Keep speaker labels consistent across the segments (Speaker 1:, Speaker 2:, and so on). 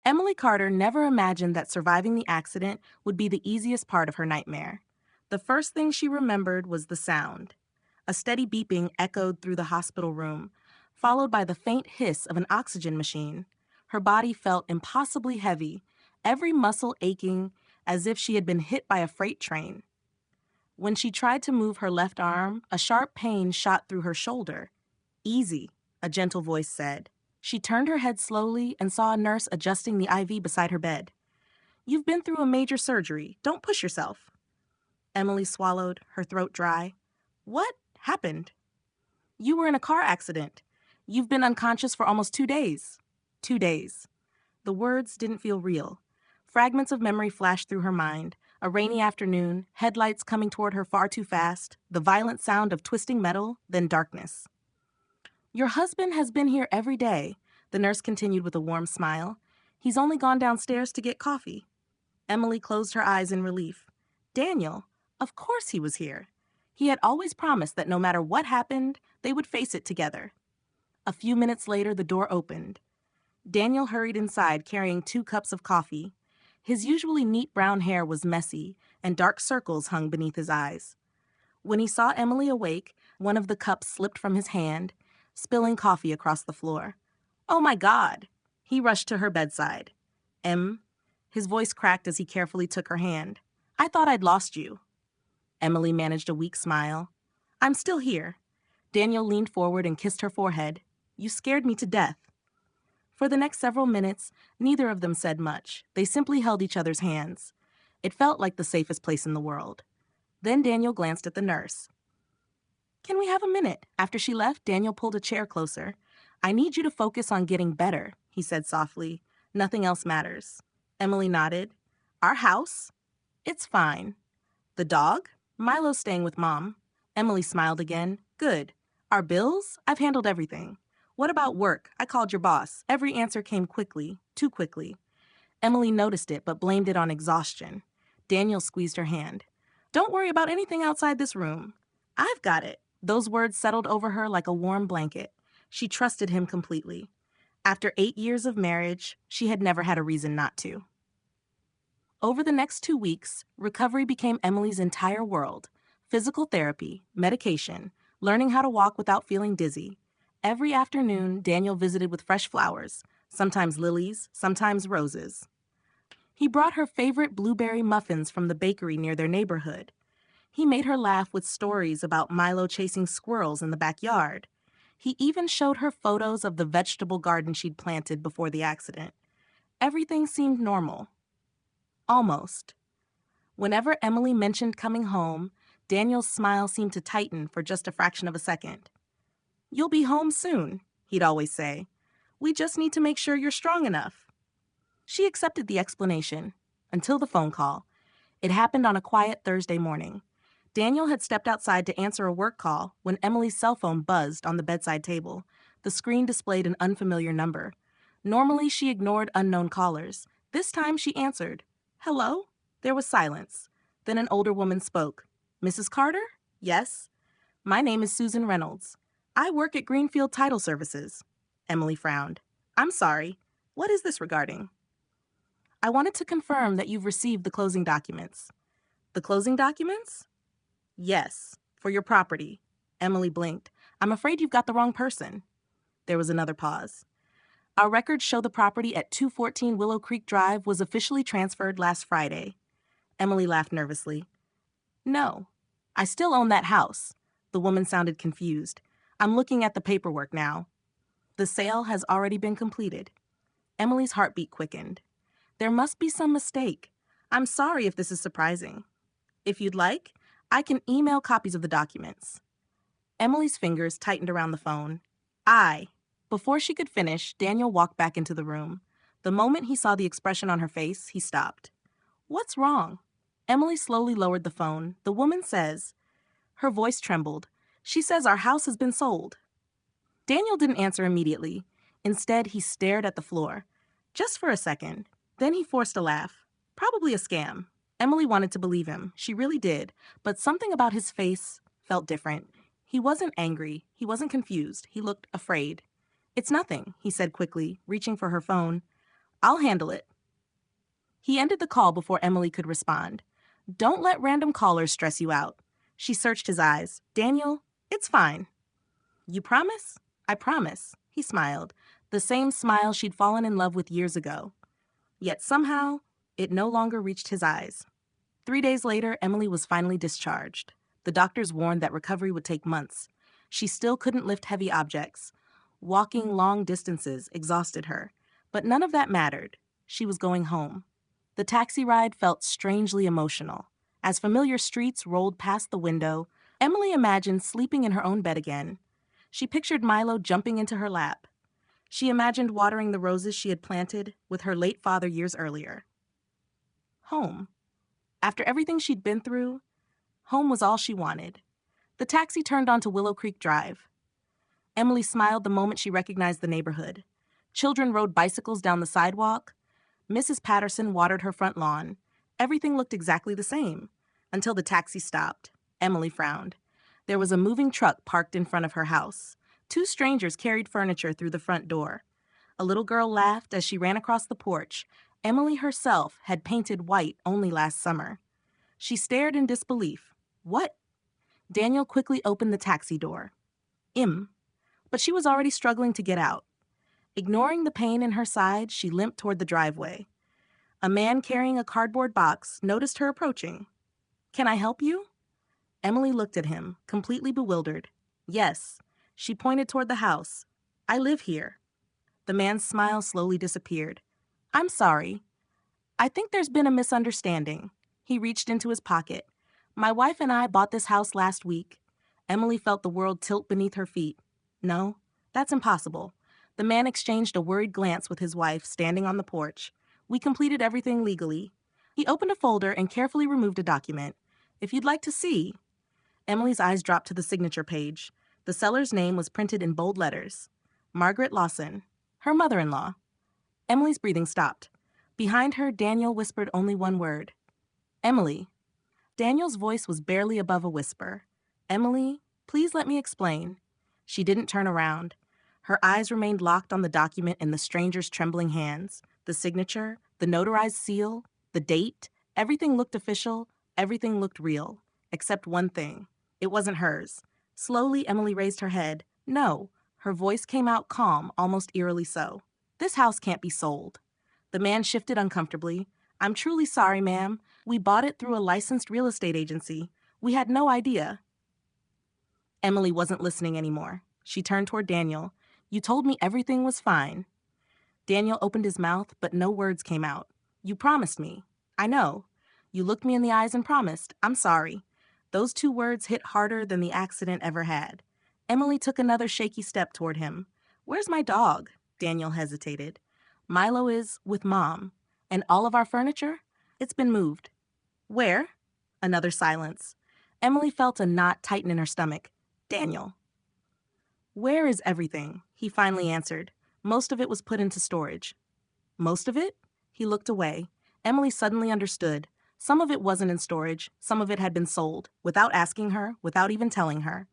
Speaker 1: Emily Carter never imagined that surviving the accident would be the easiest part of her nightmare. The first thing she remembered was the sound. A steady beeping echoed through the hospital room, followed by the faint hiss of an oxygen machine. Her body felt impossibly heavy, every muscle aching as if she had been hit by a freight train. When she tried to move her left arm, a sharp pain shot through her shoulder. "Easy," a gentle voice said. She turned her head slowly and saw a nurse adjusting the IV beside her bed. "You've been through a major surgery. Don't push yourself." Emily swallowed, her throat dry. "What happened?" "You were in a car accident. You've been unconscious for almost 2 days." 2 days. The words didn't feel real. Fragments of memory flashed through her mind. A rainy afternoon, headlights coming toward her far too fast, the violent sound of twisting metal, then darkness. "Your husband has been here every day," the nurse continued with a warm smile. "He's only gone downstairs to get coffee." Emily closed her eyes in relief. Daniel, of course he was here. He had always promised that no matter what happened, they would face it together. A few minutes later, the door opened. Daniel hurried inside carrying 2 cups of coffee. His usually neat brown hair was messy, and dark circles hung beneath his eyes. When he saw Emily awake, one of the cups slipped from his hand, spilling coffee across the floor. "Oh my God!" He rushed to her bedside. His voice cracked as he carefully took her hand. "I thought I'd lost you." Emily managed a weak smile. "I'm still here." Daniel leaned forward and kissed her forehead. "You scared me to death." For the next several minutes, neither of them said much. They simply held each other's hands. It felt like the safest place in the world. Then Daniel glanced at the nurse. "Can we have a minute?" After she left, Daniel pulled a chair closer. "I need you to focus on getting better," he said softly. "Nothing else matters." Emily nodded. "Our house?" "It's fine." "The dog?" "Milo's staying with Mom." Emily smiled again. "Good." "Our bills?" "I've handled everything." "What about work? I called your boss." Every answer came quickly, too quickly. Emily noticed it but blamed it on exhaustion. Daniel squeezed her hand. "Don't worry about anything outside this room. I've got it." Those words settled over her like a warm blanket. She trusted him completely. After 8 years of marriage, she had never had a reason not to. Over the next 2 weeks, recovery became Emily's entire world. Physical therapy, medication, learning how to walk without feeling dizzy. Every afternoon, Daniel visited with fresh flowers, sometimes lilies, sometimes roses. He brought her favorite blueberry muffins from the bakery near their neighborhood. He made her laugh with stories about Milo chasing squirrels in the backyard. He even showed her photos of the vegetable garden she'd planted before the accident. Everything seemed normal. Almost. Whenever Emily mentioned coming home, Daniel's smile seemed to tighten for just a fraction of a second. "You'll be home soon," he'd always say. "We just need to make sure you're strong enough." She accepted the explanation, until the phone call. It happened on a quiet Thursday morning. Daniel had stepped outside to answer a work call when Emily's cell phone buzzed on the bedside table. The screen displayed an unfamiliar number. Normally, she ignored unknown callers. This time, she answered. "Hello?" There was silence. Then an older woman spoke. "Mrs. Carter?" "Yes." "My name is Susan Reynolds. I work at Greenfield Title Services." Emily frowned. "I'm sorry. What is this regarding?" "I wanted to confirm that you've received the closing documents." "The closing documents?" "Yes, for your property." Emily blinked. "I'm afraid you've got the wrong person." There was another pause. "Our records show the property at 214 Willow Creek Drive was officially transferred last Friday." Emily laughed nervously. "No, I still own that house." The woman sounded confused. "I'm looking at the paperwork now." "The sale has already been completed." Emily's heartbeat quickened. "There must be some mistake. I'm sorry if this is surprising. If you'd like, I can email copies of the documents." Emily's fingers tightened around the phone. Before she could finish, Daniel walked back into the room. The moment he saw the expression on her face, he stopped. "What's wrong?" Emily slowly lowered the phone. "The woman says..." Her voice trembled. "She says our house has been sold." Daniel didn't answer immediately. Instead, he stared at the floor. Just for a second. Then he forced a laugh. Probably a scam. Emily wanted to believe him. She really did. But something about his face felt different. He wasn't angry. He wasn't confused. He looked afraid. "It's nothing," he said quickly, reaching for her phone. I'll handle it. He ended the call before Emily could respond. Don't let random callers stress you out. She searched his eyes. Daniel, it's fine. You promise? I promise. He smiled, the same smile she'd fallen in love with years ago. Yet somehow, it no longer reached his eyes. 3 days later, Emily was finally discharged. The doctors warned that recovery would take months. She still couldn't lift heavy objects. Walking long distances exhausted her. But none of that mattered. She was going home. The taxi ride felt strangely emotional. As familiar streets rolled past the window, Emily imagined sleeping in her own bed again. She pictured Milo jumping into her lap. She imagined watering the roses she had planted with her late father years earlier. Home. After everything she'd been through, home was all she wanted. The taxi turned onto Willow Creek Drive. Emily smiled the moment she recognized the neighborhood. Children rode bicycles down the sidewalk. Mrs. Patterson watered her front lawn. Everything looked exactly the same. Until the taxi stopped. Emily frowned. There was a moving truck parked in front of her house. 2 strangers carried furniture through the front door. A little girl laughed as she ran across the porch. Emily herself had painted white only last summer. She stared in disbelief. What? Daniel quickly opened the taxi door. But she was already struggling to get out. Ignoring the pain in her side, she limped toward the driveway. A man carrying a cardboard box noticed her approaching. Can I help you? Emily looked at him, completely bewildered. Yes. She pointed toward the house. I live here. The man's smile slowly disappeared. I'm sorry. I think there's been a misunderstanding. He reached into his pocket. My wife and I bought this house last week. Emily felt the world tilt beneath her feet. No, that's impossible. The man exchanged a worried glance with his wife, standing on the porch. We completed everything legally. He opened a folder and carefully removed a document. If you'd like to see. Emily's eyes dropped to the signature page. The seller's name was printed in bold letters. Margaret Lawson, her mother-in-law. Emily's breathing stopped. Behind her, Daniel whispered only one word. Emily. Daniel's voice was barely above a whisper. Emily, please let me explain. She didn't turn around. Her eyes remained locked on the document in the stranger's trembling hands. The signature, the notarized seal, the date, everything looked official, everything looked real. Except one thing. It wasn't hers. Slowly, Emily raised her head. No. Her voice came out calm, almost eerily so. This house can't be sold. The man shifted uncomfortably. I'm truly sorry, ma'am. We bought it through a licensed real estate agency. We had no idea. Emily wasn't listening anymore. She turned toward Daniel. You told me everything was fine. Daniel opened his mouth, but no words came out. You promised me. I know. You looked me in the eyes and promised. I'm sorry. Those 2 words hit harder than the accident ever had. Emily took another shaky step toward him. Where's my dog? Daniel hesitated. Milo is with Mom. And all of our furniture? It's been moved. Where? Another silence. Emily felt a knot tighten in her stomach. Daniel. Where is everything? He finally answered. Most of it was put into storage. Most of it? He looked away. Emily suddenly understood. Some of it wasn't in storage. Some of it had been sold, without asking her, without even telling her.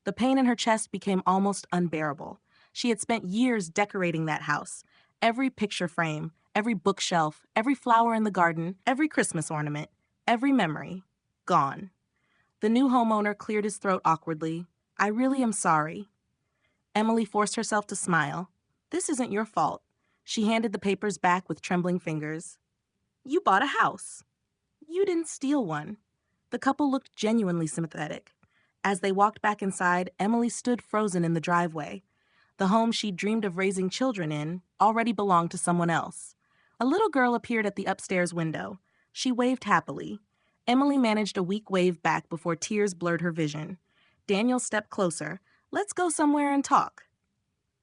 Speaker 1: The pain in her chest became almost unbearable. She had spent years decorating that house. Every picture frame, every bookshelf, every flower in the garden, every Christmas ornament, every memory. Gone. The new homeowner cleared his throat awkwardly. I really am sorry. Emily forced herself to smile. This isn't your fault. She handed the papers back with trembling fingers. You bought a house. You didn't steal one. The couple looked genuinely sympathetic. As they walked back inside, Emily stood frozen in the driveway. The home she'd dreamed of raising children in already belonged to someone else. A little girl appeared at the upstairs window. She waved happily. Emily managed a weak wave back before tears blurred her vision. Daniel stepped closer. Let's go somewhere and talk.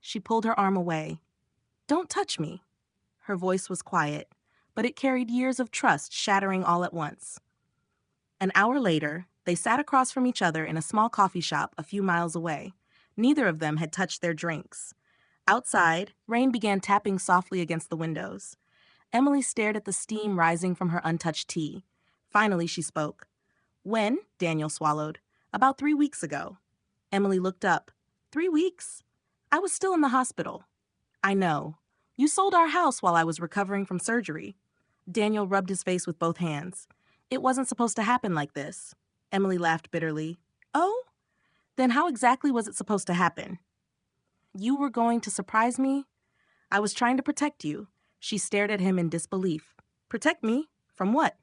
Speaker 1: She pulled her arm away. Don't touch me. Her voice was quiet, but it carried years of trust shattering all at once. An hour later, they sat across from each other in a small coffee shop a few miles away. Neither of them had touched their drinks. Outside, rain began tapping softly against the windows. Emily stared at the steam rising from her untouched tea. Finally, she spoke. When? Daniel swallowed. About 3 weeks ago. Emily looked up. 3 weeks? I was still in the hospital. I know. You sold our house while I was recovering from surgery. Daniel rubbed his face with both hands. It wasn't supposed to happen like this. Emily laughed bitterly. Oh? Then how exactly was it supposed to happen? You were going to surprise me? I was trying to protect you. She stared at him in disbelief. Protect me? From what?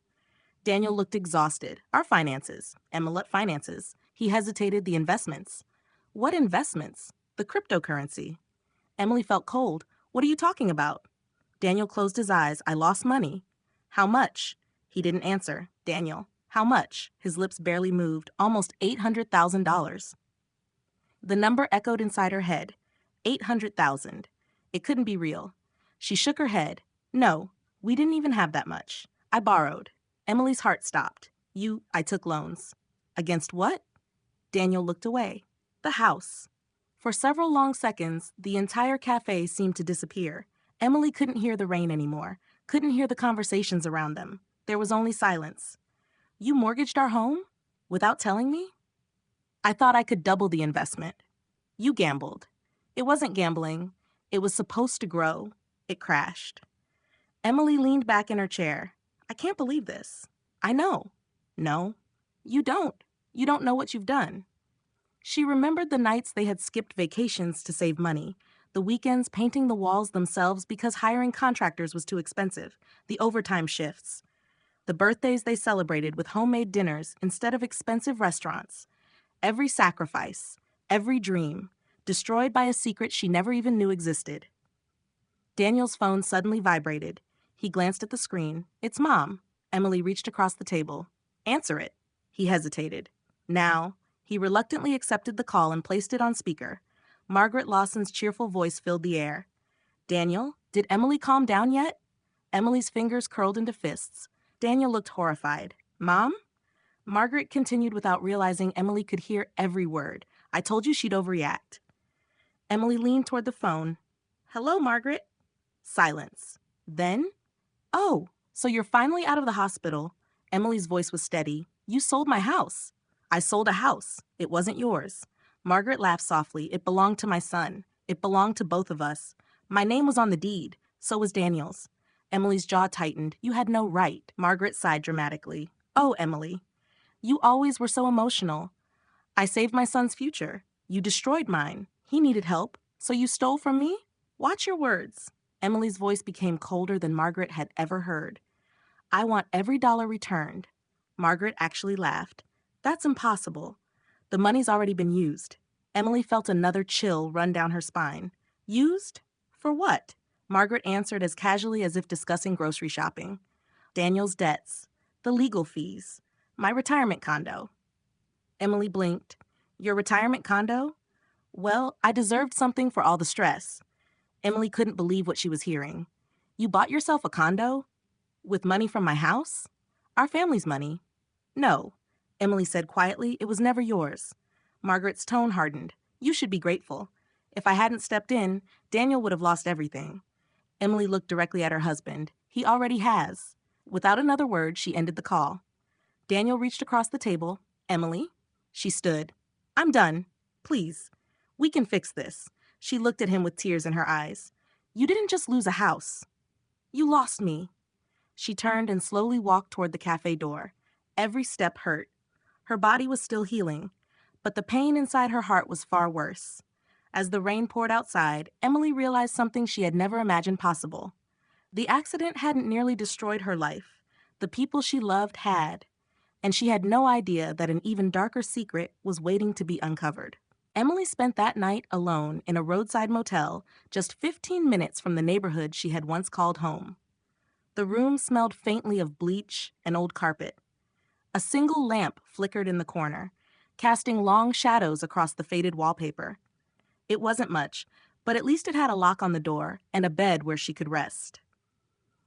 Speaker 1: Daniel looked exhausted. Our finances. Emilet finances. He hesitated. The investments. What investments? The cryptocurrency. Emily felt cold. What are you talking about? Daniel closed his eyes. I lost money. How much? He didn't answer. Daniel. How much? His lips barely moved. Almost $800,000. The number echoed inside her head. 800,000. It couldn't be real. She shook her head. No, we didn't even have that much. I borrowed. Emily's heart stopped. I took loans. Against what? Daniel looked away. The house. For several long seconds, the entire cafe seemed to disappear. Emily couldn't hear the rain anymore, couldn't hear the conversations around them. There was only silence. You mortgaged our home? Without telling me? I thought I could double the investment. You gambled. It wasn't gambling. It was supposed to grow. It crashed. Emily leaned back in her chair. I can't believe this. I know. No, you don't. You don't know what you've done. She remembered the nights they had skipped vacations to save money, the weekends painting the walls themselves because hiring contractors was too expensive, the overtime shifts, the birthdays they celebrated with homemade dinners instead of expensive restaurants. Every sacrifice, every dream, destroyed by a secret she never even knew existed. Daniel's phone suddenly vibrated. He glanced at the screen. It's Mom. Emily reached across the table. Answer it. He hesitated. Now. He reluctantly accepted the call and placed it on speaker. Margaret Lawson's cheerful voice filled the air. Daniel, did Emily calm down yet? Emily's fingers curled into fists. Daniel looked horrified. Mom? Margaret continued without realizing Emily could hear every word. I told you she'd overreact. Emily leaned toward the phone. Hello, Margaret. Silence. Then? Oh, so you're finally out of the hospital. Emily's voice was steady. You sold my house. I sold a house. It wasn't yours. Margaret laughed softly. It belonged to my son. It belonged to both of us. My name was on the deed. So was Daniel's. Emily's jaw tightened. You had no right. Margaret sighed dramatically. Oh, Emily. You always were so emotional. I saved my son's future. You destroyed mine. He needed help. So you stole from me? Watch your words. Emily's voice became colder than Margaret had ever heard. I want every dollar returned. Margaret actually laughed. That's impossible. The money's already been used. Emily felt another chill run down her spine. Used? For what? Margaret answered as casually as if discussing grocery shopping. Daniel's debts. The legal fees. My retirement condo. Emily blinked. Your retirement condo? Well, I deserved something for all the stress. Emily couldn't believe what she was hearing. You bought yourself a condo? With money from my house? Our family's money. No. Emily said quietly, it was never yours. Margaret's tone hardened. You should be grateful. If I hadn't stepped in, Daniel would have lost everything. Emily looked directly at her husband. He already has. Without another word, she ended the call. Daniel reached across the table. Emily? She stood. I'm done. Please. We can fix this. She looked at him with tears in her eyes. You didn't just lose a house. You lost me. She turned and slowly walked toward the cafe door. Every step hurt. Her body was still healing, but the pain inside her heart was far worse. As the rain poured outside, Emily realized something she had never imagined possible. The accident hadn't nearly destroyed her life. The people she loved had, and she had no idea that an even darker secret was waiting to be uncovered. Emily spent that night alone in a roadside motel just 15 minutes from the neighborhood she had once called home. The room smelled faintly of bleach and old carpet. A single lamp flickered in the corner, casting long shadows across the faded wallpaper. It wasn't much, but at least it had a lock on the door and a bed where she could rest.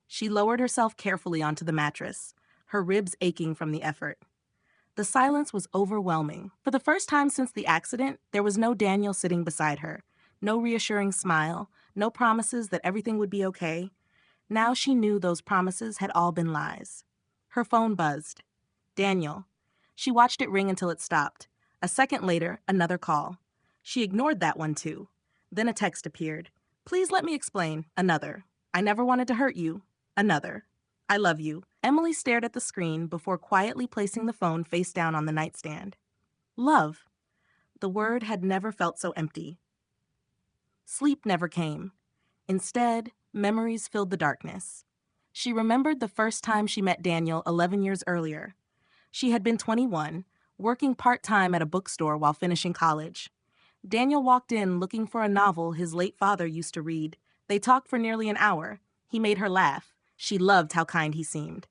Speaker 1: She lowered herself carefully onto the mattress, her ribs aching from the effort. The silence was overwhelming. For the first time since the accident, there was no Daniel sitting beside her, no reassuring smile, no promises that everything would be okay. Now she knew those promises had all been lies. Her phone buzzed. Daniel. She watched it ring until it stopped. A second later, another call. She ignored that one too. Then a text appeared. Please let me explain. Another. I never wanted to hurt you. Another. I love you. Emily stared at the screen before quietly placing the phone face down on the nightstand. Love. The word had never felt so empty. Sleep never came. Instead, memories filled the darkness. She remembered the first time she met Daniel 11 years earlier. She had been 21, working part-time at a bookstore while finishing college. Daniel walked in looking for a novel his late father used to read. They talked for nearly an hour. He made her laugh. She loved how kind he seemed.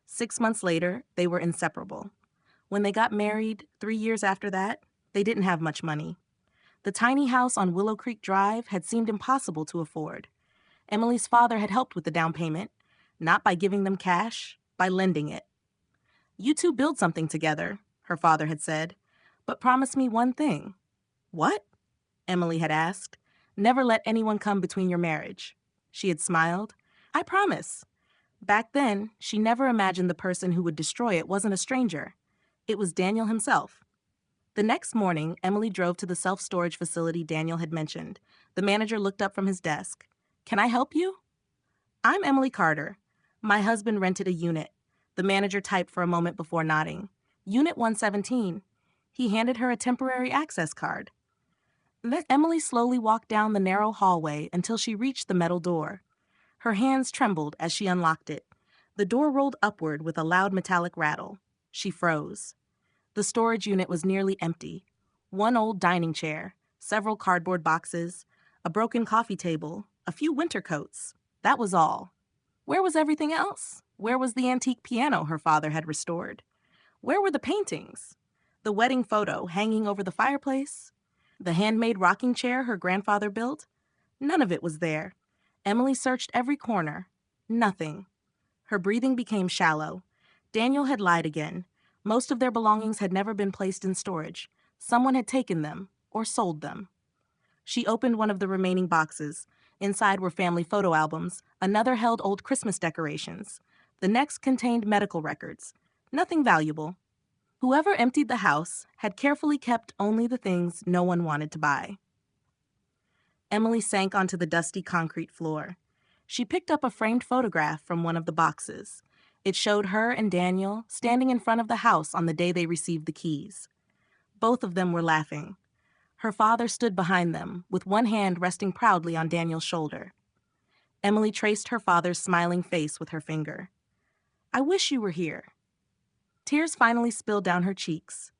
Speaker 1: 6 months later, they were inseparable. When they got married, 3 years after that, they didn't have much money. The tiny house on Willow Creek Drive had seemed impossible to afford. Emily's father had helped with the down payment, not by giving them cash, by lending it. You two build something together, her father had said, but promise me one thing. What? Emily had asked. Never let anyone come between your marriage. She had smiled. I promise. Back then, she never imagined the person who would destroy it wasn't a stranger. It was Daniel himself. The next morning, Emily drove to the self-storage facility Daniel had mentioned. The manager looked up from his desk. Can I help you? I'm Emily Carter. My husband rented a unit. The manager typed for a moment before nodding. Unit 117. He handed her a temporary access card. Emily slowly walked down the narrow hallway until she reached the metal door. Her hands trembled as she unlocked it. The door rolled upward with a loud metallic rattle. She froze. The storage unit was nearly empty. One old dining chair, several cardboard boxes, a broken coffee table, a few winter coats. That was all. Where was everything else? Where was the antique piano her father had restored? Where were the paintings? The wedding photo hanging over the fireplace? The handmade rocking chair her grandfather built? None of it was there. Emily searched every corner. Nothing. Her breathing became shallow. Daniel had lied again. Most of their belongings had never been placed in storage. Someone had taken them or sold them. She opened one of the remaining boxes. Inside were family photo albums. Another held old Christmas decorations. The next contained medical records. Nothing valuable. Whoever emptied the house had carefully kept only the things no one wanted to buy. Emily sank onto the dusty concrete floor. She picked up a framed photograph from one of the boxes. It showed her and Daniel standing in front of the house on the day they received the keys. Both of them were laughing. Her father stood behind them, with one hand resting proudly on Daniel's shoulder. Emily traced her father's smiling face with her finger. I wish you were here. Tears finally spilled down her cheeks.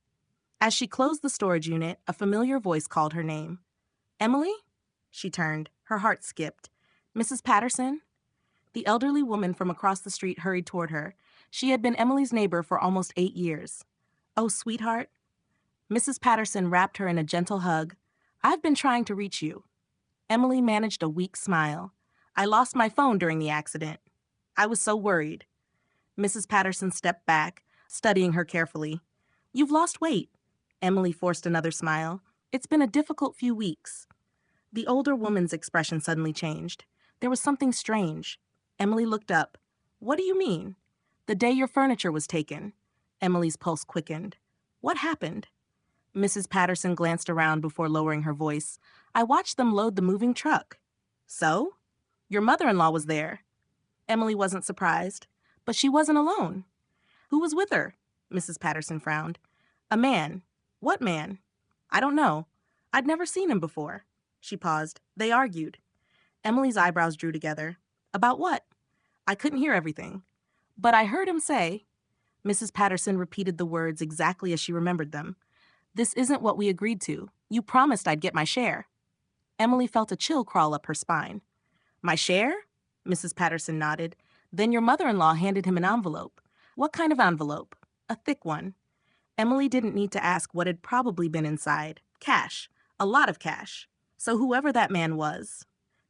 Speaker 1: As she closed the storage unit, a familiar voice called her name. Emily? She turned. Her heart skipped. Mrs. Patterson? The elderly woman from across the street hurried toward her. She had been Emily's neighbor for almost 8 years. Oh, sweetheart. Mrs. Patterson wrapped her in a gentle hug. I've been trying to reach you. Emily managed a weak smile. I lost my phone during the accident. I was so worried. Mrs. Patterson stepped back, studying her carefully. You've lost weight. Emily forced another smile. It's been a difficult few weeks. The older woman's expression suddenly changed. There was something strange. Emily looked up. What do you mean? The day your furniture was taken. Emily's pulse quickened. What happened? Mrs. Patterson glanced around before lowering her voice. I watched them load the moving truck. So? Your mother-in-law was there. Emily wasn't surprised. But she wasn't alone. Who was with her? Mrs. Patterson frowned. A man. What man? I don't know. I'd never seen him before. She paused. They argued. Emily's eyebrows drew together. About what? I couldn't hear everything. But I heard him say... Mrs. Patterson repeated the words exactly as she remembered them. This isn't what we agreed to. You promised I'd get my share. Emily felt a chill crawl up her spine. My share? Mrs. Patterson nodded. Then your mother-in-law handed him an envelope. What kind of envelope? A thick one. Emily didn't need to ask what had probably been inside. Cash. A lot of cash. So whoever that man was,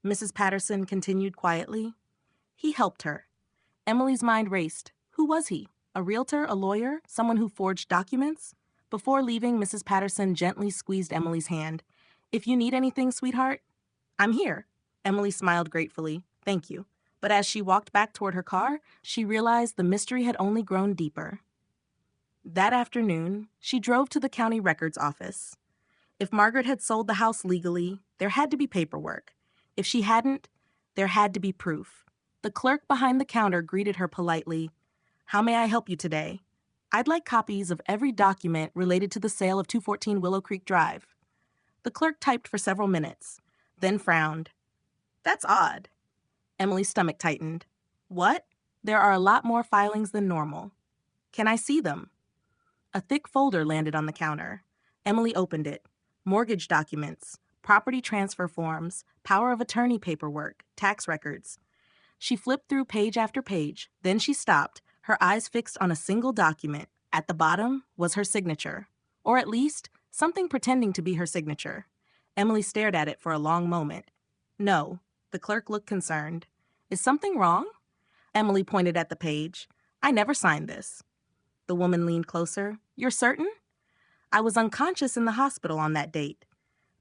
Speaker 1: Mrs. Patterson continued quietly, he helped her. Emily's mind raced. Who was he? A realtor, a lawyer, someone who forged documents? Before leaving, Mrs. Patterson gently squeezed Emily's hand. If you need anything, sweetheart, I'm here. Emily smiled gratefully. Thank you. But as she walked back toward her car, she realized the mystery had only grown deeper. That afternoon, she drove to the county records office. If Margaret had sold the house legally, there had to be paperwork. If she hadn't, there had to be proof. The clerk behind the counter greeted her politely. "How may I help you today?" "I'd like copies of every document related to the sale of 214 Willow Creek Drive." The clerk typed for several minutes, then frowned. "That's odd." Emily's stomach tightened. "What?" "There are a lot more filings than normal." "Can I see them?" A thick folder landed on the counter. Emily opened it. Mortgage documents, property transfer forms, power of attorney paperwork, tax records. She flipped through page after page, then she stopped, her eyes fixed on a single document. At the bottom was her signature, or at least something pretending to be her signature. Emily stared at it for a long moment. "No." The clerk looked concerned. "Is something wrong?" Emily pointed at the page. "I never signed this." The woman leaned closer. "You're certain?" "I was unconscious in the hospital on that date."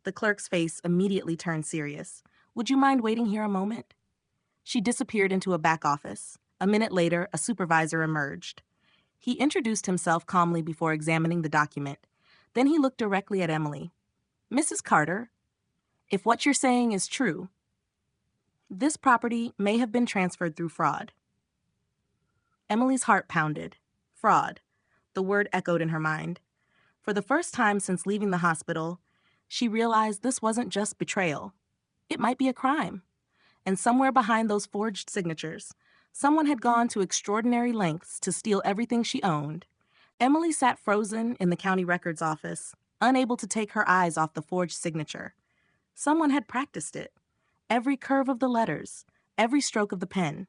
Speaker 1: The clerk's face immediately turned serious. "Would you mind waiting here a moment?" She disappeared into a back office. A minute later, a supervisor emerged. He introduced himself calmly before examining the document. Then he looked directly at Emily. "Mrs. Carter, if what you're saying is true, this property may have been transferred through fraud." Emily's heart pounded. Fraud. The word echoed in her mind. For the first time since leaving the hospital, she realized this wasn't just betrayal. It might be a crime. And somewhere behind those forged signatures, someone had gone to extraordinary lengths to steal everything she owned. Emily sat frozen in the county records office, unable to take her eyes off the forged signature. Someone had practiced it. Every curve of the letters, every stroke of the pen.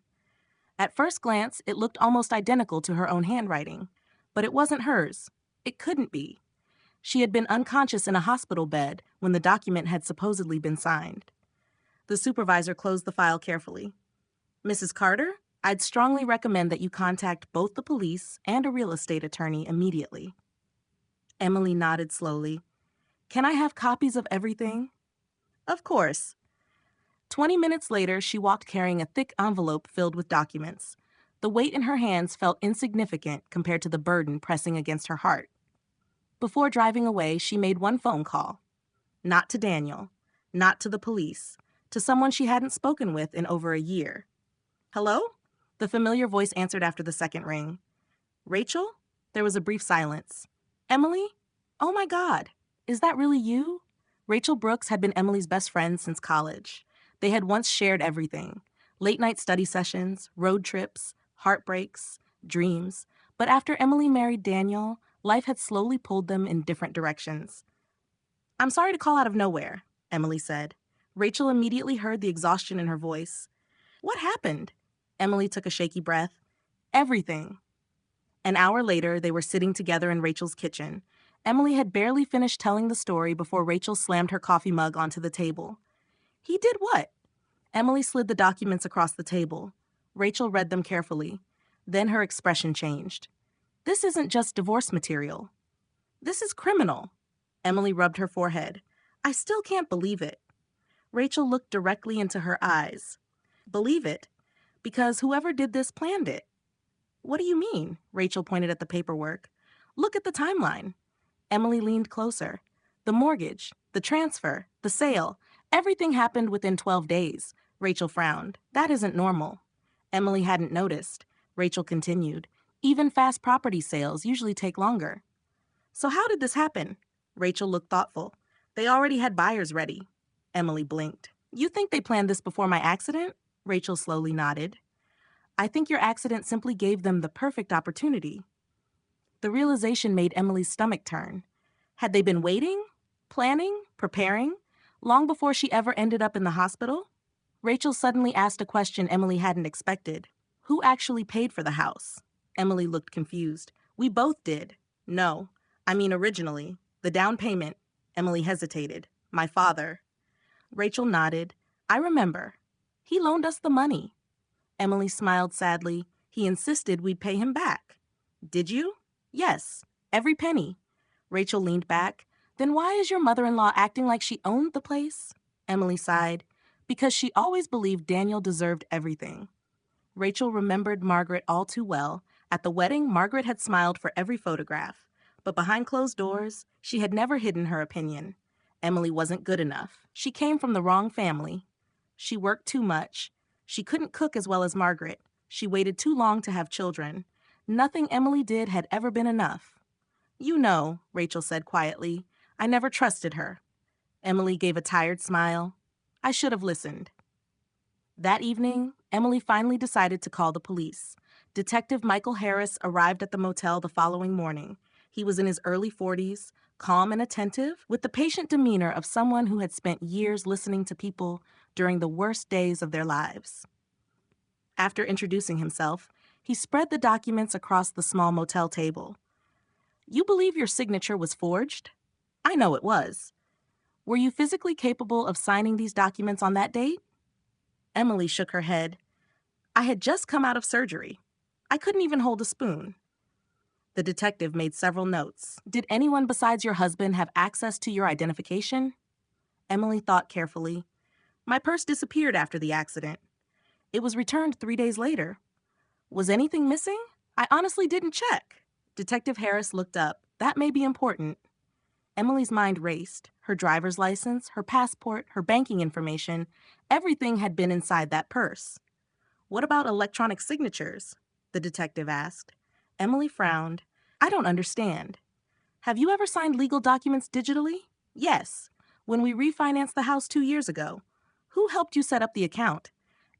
Speaker 1: At first glance, it looked almost identical to her own handwriting. But it wasn't hers. It couldn't be. She had been unconscious in a hospital bed when the document had supposedly been signed. The supervisor closed the file carefully. "Mrs. Carter, I'd strongly recommend that you contact both the police and a real estate attorney immediately." Emily nodded slowly. "Can I have copies of everything?" "Of course." 20 minutes later, she walked carrying a thick envelope filled with documents. The weight in her hands felt insignificant compared to the burden pressing against her heart. Before driving away, she made one phone call. Not to Daniel, not to the police, to someone she hadn't spoken with in over a year. "Hello?" The familiar voice answered after the second ring. "Rachel?" There was a brief silence. "Emily? Oh my God, is that really you?" Rachel Brooks had been Emily's best friend since college. They had once shared everything: late-night study sessions, road trips, heartbreaks, dreams. But after Emily married Daniel, life had slowly pulled them in different directions. "I'm sorry to call out of nowhere," Emily said. Rachel immediately heard the exhaustion in her voice. "What happened?" Emily took a shaky breath. "Everything." An hour later, they were sitting together in Rachel's kitchen. Emily had barely finished telling the story before Rachel slammed her coffee mug onto the table. "He did what?" Emily slid the documents across the table. Rachel read them carefully. Then her expression changed. "This isn't just divorce material. This is criminal." Emily rubbed her forehead. "I still can't believe it." Rachel looked directly into her eyes. "Believe it? Because whoever did this planned it." "What do you mean?" Rachel pointed at the paperwork. "Look at the timeline." Emily leaned closer. "The mortgage, the transfer, the sale, everything happened within 12 days. Rachel frowned. "That isn't normal." Emily hadn't noticed. Rachel continued. "Even fast property sales usually take longer." "So how did this happen?" Rachel looked thoughtful. "They already had buyers ready." Emily blinked. "You think they planned this before my accident?" Rachel slowly nodded. "I think your accident simply gave them the perfect opportunity." The realization made Emily's stomach turn. Had they been waiting, planning, preparing, long before she ever ended up in the hospital? Rachel suddenly asked a question Emily hadn't expected. "Who actually paid for the house?" Emily looked confused. "We both did." "No. I mean originally. The down payment." Emily hesitated. "My father." Rachel nodded. "I remember. He loaned us the money." Emily smiled sadly. "He insisted we'd pay him back." "Did you?" "Yes. Every penny." Rachel leaned back. "Then why is your mother-in-law acting like she owned the place?" Emily sighed. "Because she always believed Daniel deserved everything." Rachel remembered Margaret all too well. At the wedding, Margaret had smiled for every photograph. But behind closed doors, she had never hidden her opinion. Emily wasn't good enough. She came from the wrong family. She worked too much. She couldn't cook as well as Margaret. She waited too long to have children. Nothing Emily did had ever been enough. You know, Rachel said quietly, I never trusted her. Emily gave a tired smile. I should have listened. That evening, Emily finally decided to call the police. Detective Michael Harris arrived at the motel the following morning. He was in his early 40s, calm and attentive, with the patient demeanor of someone who had spent years listening to people during the worst days of their lives. After introducing himself, he spread the documents across the small motel table. You believe your signature was forged? I know it was. Were you physically capable of signing these documents on that date? Emily shook her head. I had just come out of surgery. I couldn't even hold a spoon. The detective made several notes. Did anyone besides your husband have access to your identification? Emily thought carefully. My purse disappeared after the accident. It was returned 3 days later. Was anything missing? I honestly didn't check. Detective Harris looked up. That may be important. Emily's mind raced. Her driver's license, her passport, her banking information, everything had been inside that purse. What about electronic signatures? The detective asked. Emily frowned. I don't understand. Have you ever signed legal documents digitally? Yes. When we refinanced the house 2 years ago. Who helped you set up the account?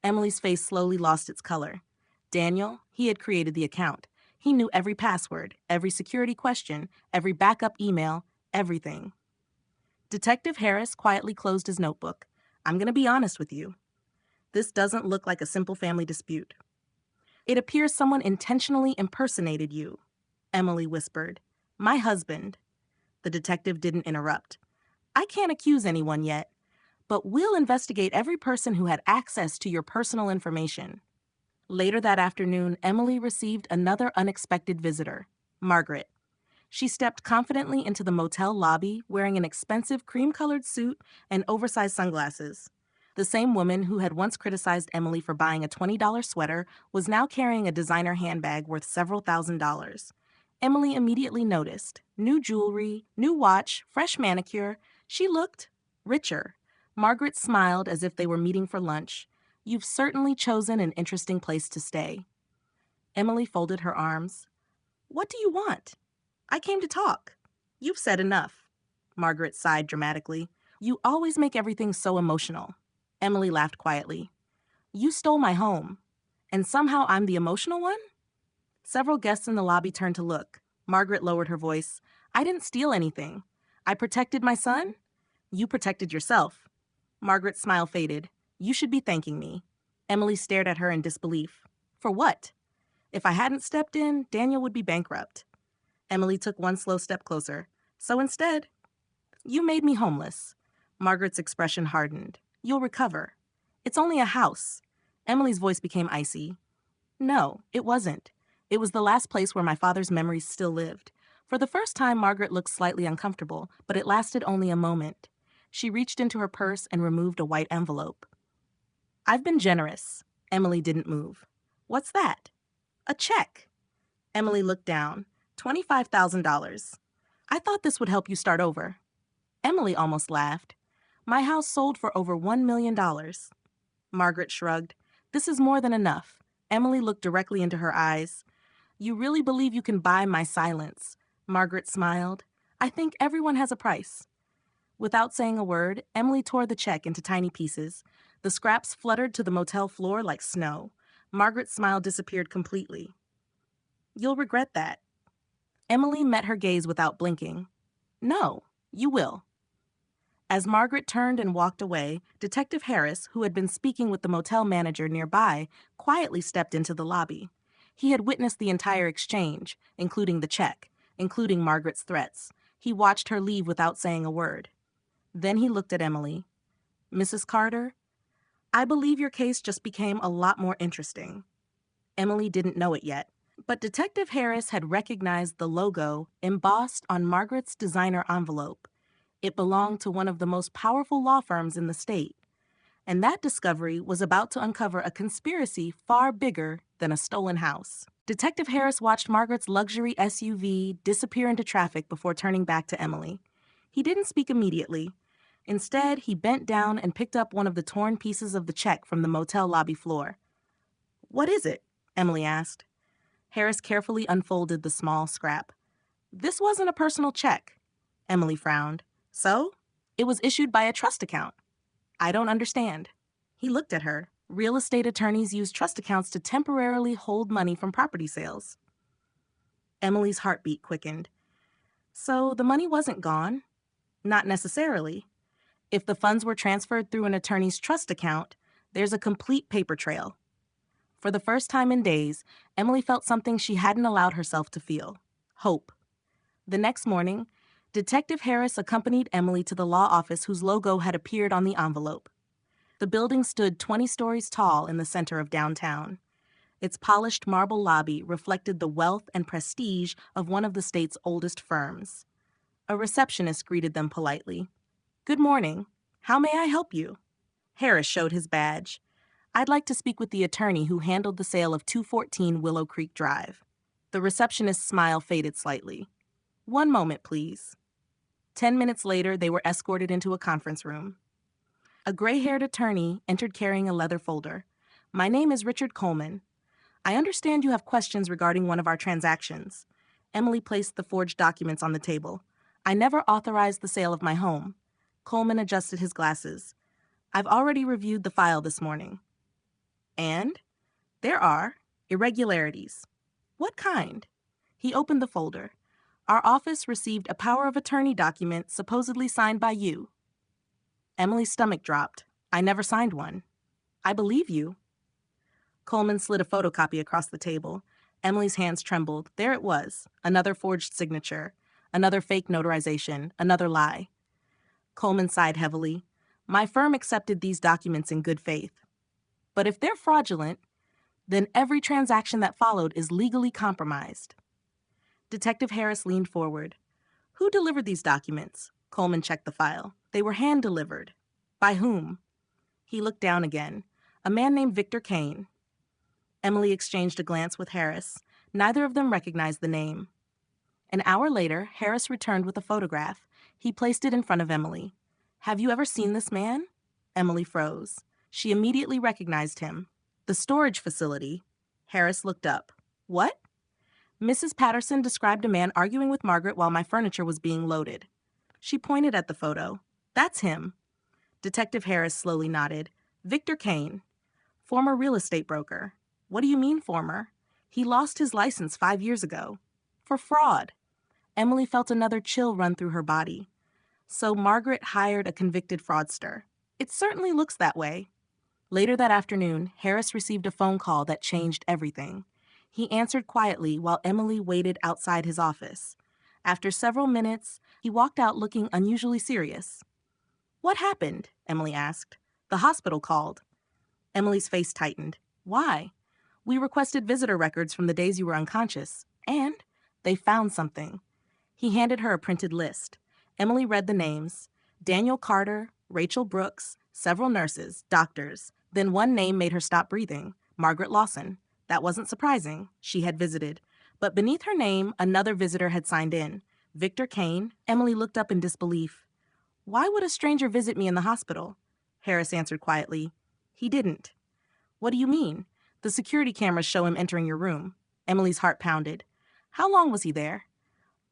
Speaker 1: Emily's face slowly lost its color. Daniel, he had created the account. He knew every password, every security question, every backup email, everything. Detective Harris quietly closed his notebook. I'm going to be honest with you. This doesn't look like a simple family dispute. It appears someone intentionally impersonated you, Emily whispered. My husband. The detective didn't interrupt. I can't accuse anyone yet, but we'll investigate every person who had access to your personal information. Later that afternoon, Emily received another unexpected visitor, Margaret. She stepped confidently into the motel lobby wearing an expensive cream-colored suit and oversized sunglasses. The same woman who had once criticized Emily for buying a $20 sweater was now carrying a designer handbag worth several $1,000s. Emily immediately noticed. New jewelry, new watch, fresh manicure. She looked richer. Margaret smiled as if they were meeting for lunch. You've certainly chosen an interesting place to stay. Emily folded her arms. What do you want? I came to talk. You've said enough. Margaret sighed dramatically. You always make everything so emotional. Emily laughed quietly. You stole my home. And somehow I'm the emotional one? Several guests in the lobby turned to look. Margaret lowered her voice. I didn't steal anything. I protected my son. You protected yourself. Margaret's smile faded. You should be thanking me. Emily stared at her in disbelief. For what? If I hadn't stepped in, Daniel would be bankrupt. Emily took one slow step closer. So instead, you made me homeless. Margaret's expression hardened. You'll recover. It's only a house. Emily's voice became icy. No, it wasn't. It was the last place where my father's memories still lived. For the first time, Margaret looked slightly uncomfortable, but it lasted only a moment. She reached into her purse and removed a white envelope. I've been generous. Emily didn't move. What's that? A check. Emily looked down. $25,000. I thought this would help you start over. Emily almost laughed. My house sold for over $1 million. Margaret shrugged. This is more than enough. Emily looked directly into her eyes. You really believe you can buy my silence? Margaret smiled. I think everyone has a price. Without saying a word, Emily tore the check into tiny pieces. The scraps fluttered to the motel floor like snow. Margaret's smile disappeared completely. You'll regret that. Emily met her gaze without blinking. No, you will. As Margaret turned and walked away, Detective Harris, who had been speaking with the motel manager nearby, quietly stepped into the lobby. He had witnessed the entire exchange, including the check, including Margaret's threats. He watched her leave without saying a word. Then he looked at Emily. Mrs. Carter, I believe your case just became a lot more interesting. Emily didn't know it yet, but Detective Harris had recognized the logo embossed on Margaret's designer envelope. It belonged to one of the most powerful law firms in the state, and that discovery was about to uncover a conspiracy far bigger than a stolen house. Detective Harris watched Margaret's luxury SUV disappear into traffic before turning back to Emily. He didn't speak immediately. Instead, he bent down and picked up one of the torn pieces of the check from the motel lobby floor. "What is it?" Emily asked. Harris carefully unfolded the small scrap. "This wasn't a personal check." Emily frowned. "So?" "It was issued by a trust account." "I don't understand." He looked at her. "Real estate attorneys use trust accounts to temporarily hold money from property sales." Emily's heartbeat quickened. "So the money wasn't gone?" "Not necessarily. If the funds were transferred through an attorney's trust account, there's a complete paper trail." For the first time in days, Emily felt something she hadn't allowed herself to feel: hope. The next morning, Detective Harris accompanied Emily to the law office whose logo had appeared on the envelope. The building stood 20 stories tall in the center of downtown. Its polished marble lobby reflected the wealth and prestige of one of the state's oldest firms. A receptionist greeted them politely. "Good morning. How may I help you?" Harris showed his badge. "I'd like to speak with the attorney who handled the sale of 214 Willow Creek Drive." The receptionist's smile faded slightly. "One moment, please." 10 minutes later, they were escorted into a conference room. A gray-haired attorney entered carrying a leather folder. "My name is Richard Coleman. I understand you have questions regarding one of our transactions." Emily placed the forged documents on the table. "I never authorized the sale of my home." Coleman adjusted his glasses. "I've already reviewed the file this morning." "And?" "There are irregularities." "What kind?" He opened the folder. "Our office received a power of attorney document supposedly signed by you." Emily's stomach dropped. "I never signed one." "I believe you." Coleman slid a photocopy across the table. Emily's hands trembled. There it was, another forged signature, another fake notarization, another lie. Coleman sighed heavily. "My firm accepted these documents in good faith. But if they're fraudulent, then every transaction that followed is legally compromised." Detective Harris leaned forward. "Who delivered these documents?" Coleman checked the file. "They were hand-delivered." "By whom?" He looked down again. "A man named Victor Kane." Emily exchanged a glance with Harris. Neither of them recognized the name. An hour later, Harris returned with a photograph. He placed it in front of Emily. "Have you ever seen this man?" Emily froze. She immediately recognized him. "The storage facility." Harris looked up. "What?" "Mrs. Patterson described a man arguing with Margaret while my furniture was being loaded." She pointed at the photo. "That's him." Detective Harris slowly nodded. "Victor Kane, former real estate broker." "What do you mean, former?" "He lost his license 5 years ago." "For fraud." Emily felt another chill run through her body. So Margaret hired a convicted fraudster. It certainly looks that way. Later that afternoon, Harris received a phone call that changed everything. He answered quietly while Emily waited outside his office. After several minutes, he walked out looking unusually serious. "What happened?" Emily asked. "The hospital called." Emily's face tightened. "Why?" "We requested visitor records from the days you were unconscious, and they found something." He handed her a printed list. Emily read the names: Daniel Carter, Rachel Brooks, several nurses, doctors. Then one name made her stop breathing: Margaret Lawson. That wasn't surprising. She had visited. But beneath her name, another visitor had signed in: Victor Kane. Emily looked up in disbelief. "Why would a stranger visit me in the hospital?" Harris answered quietly. "He didn't." "What do you mean?" "The security cameras show him entering your room." Emily's heart pounded. "How long was he there?"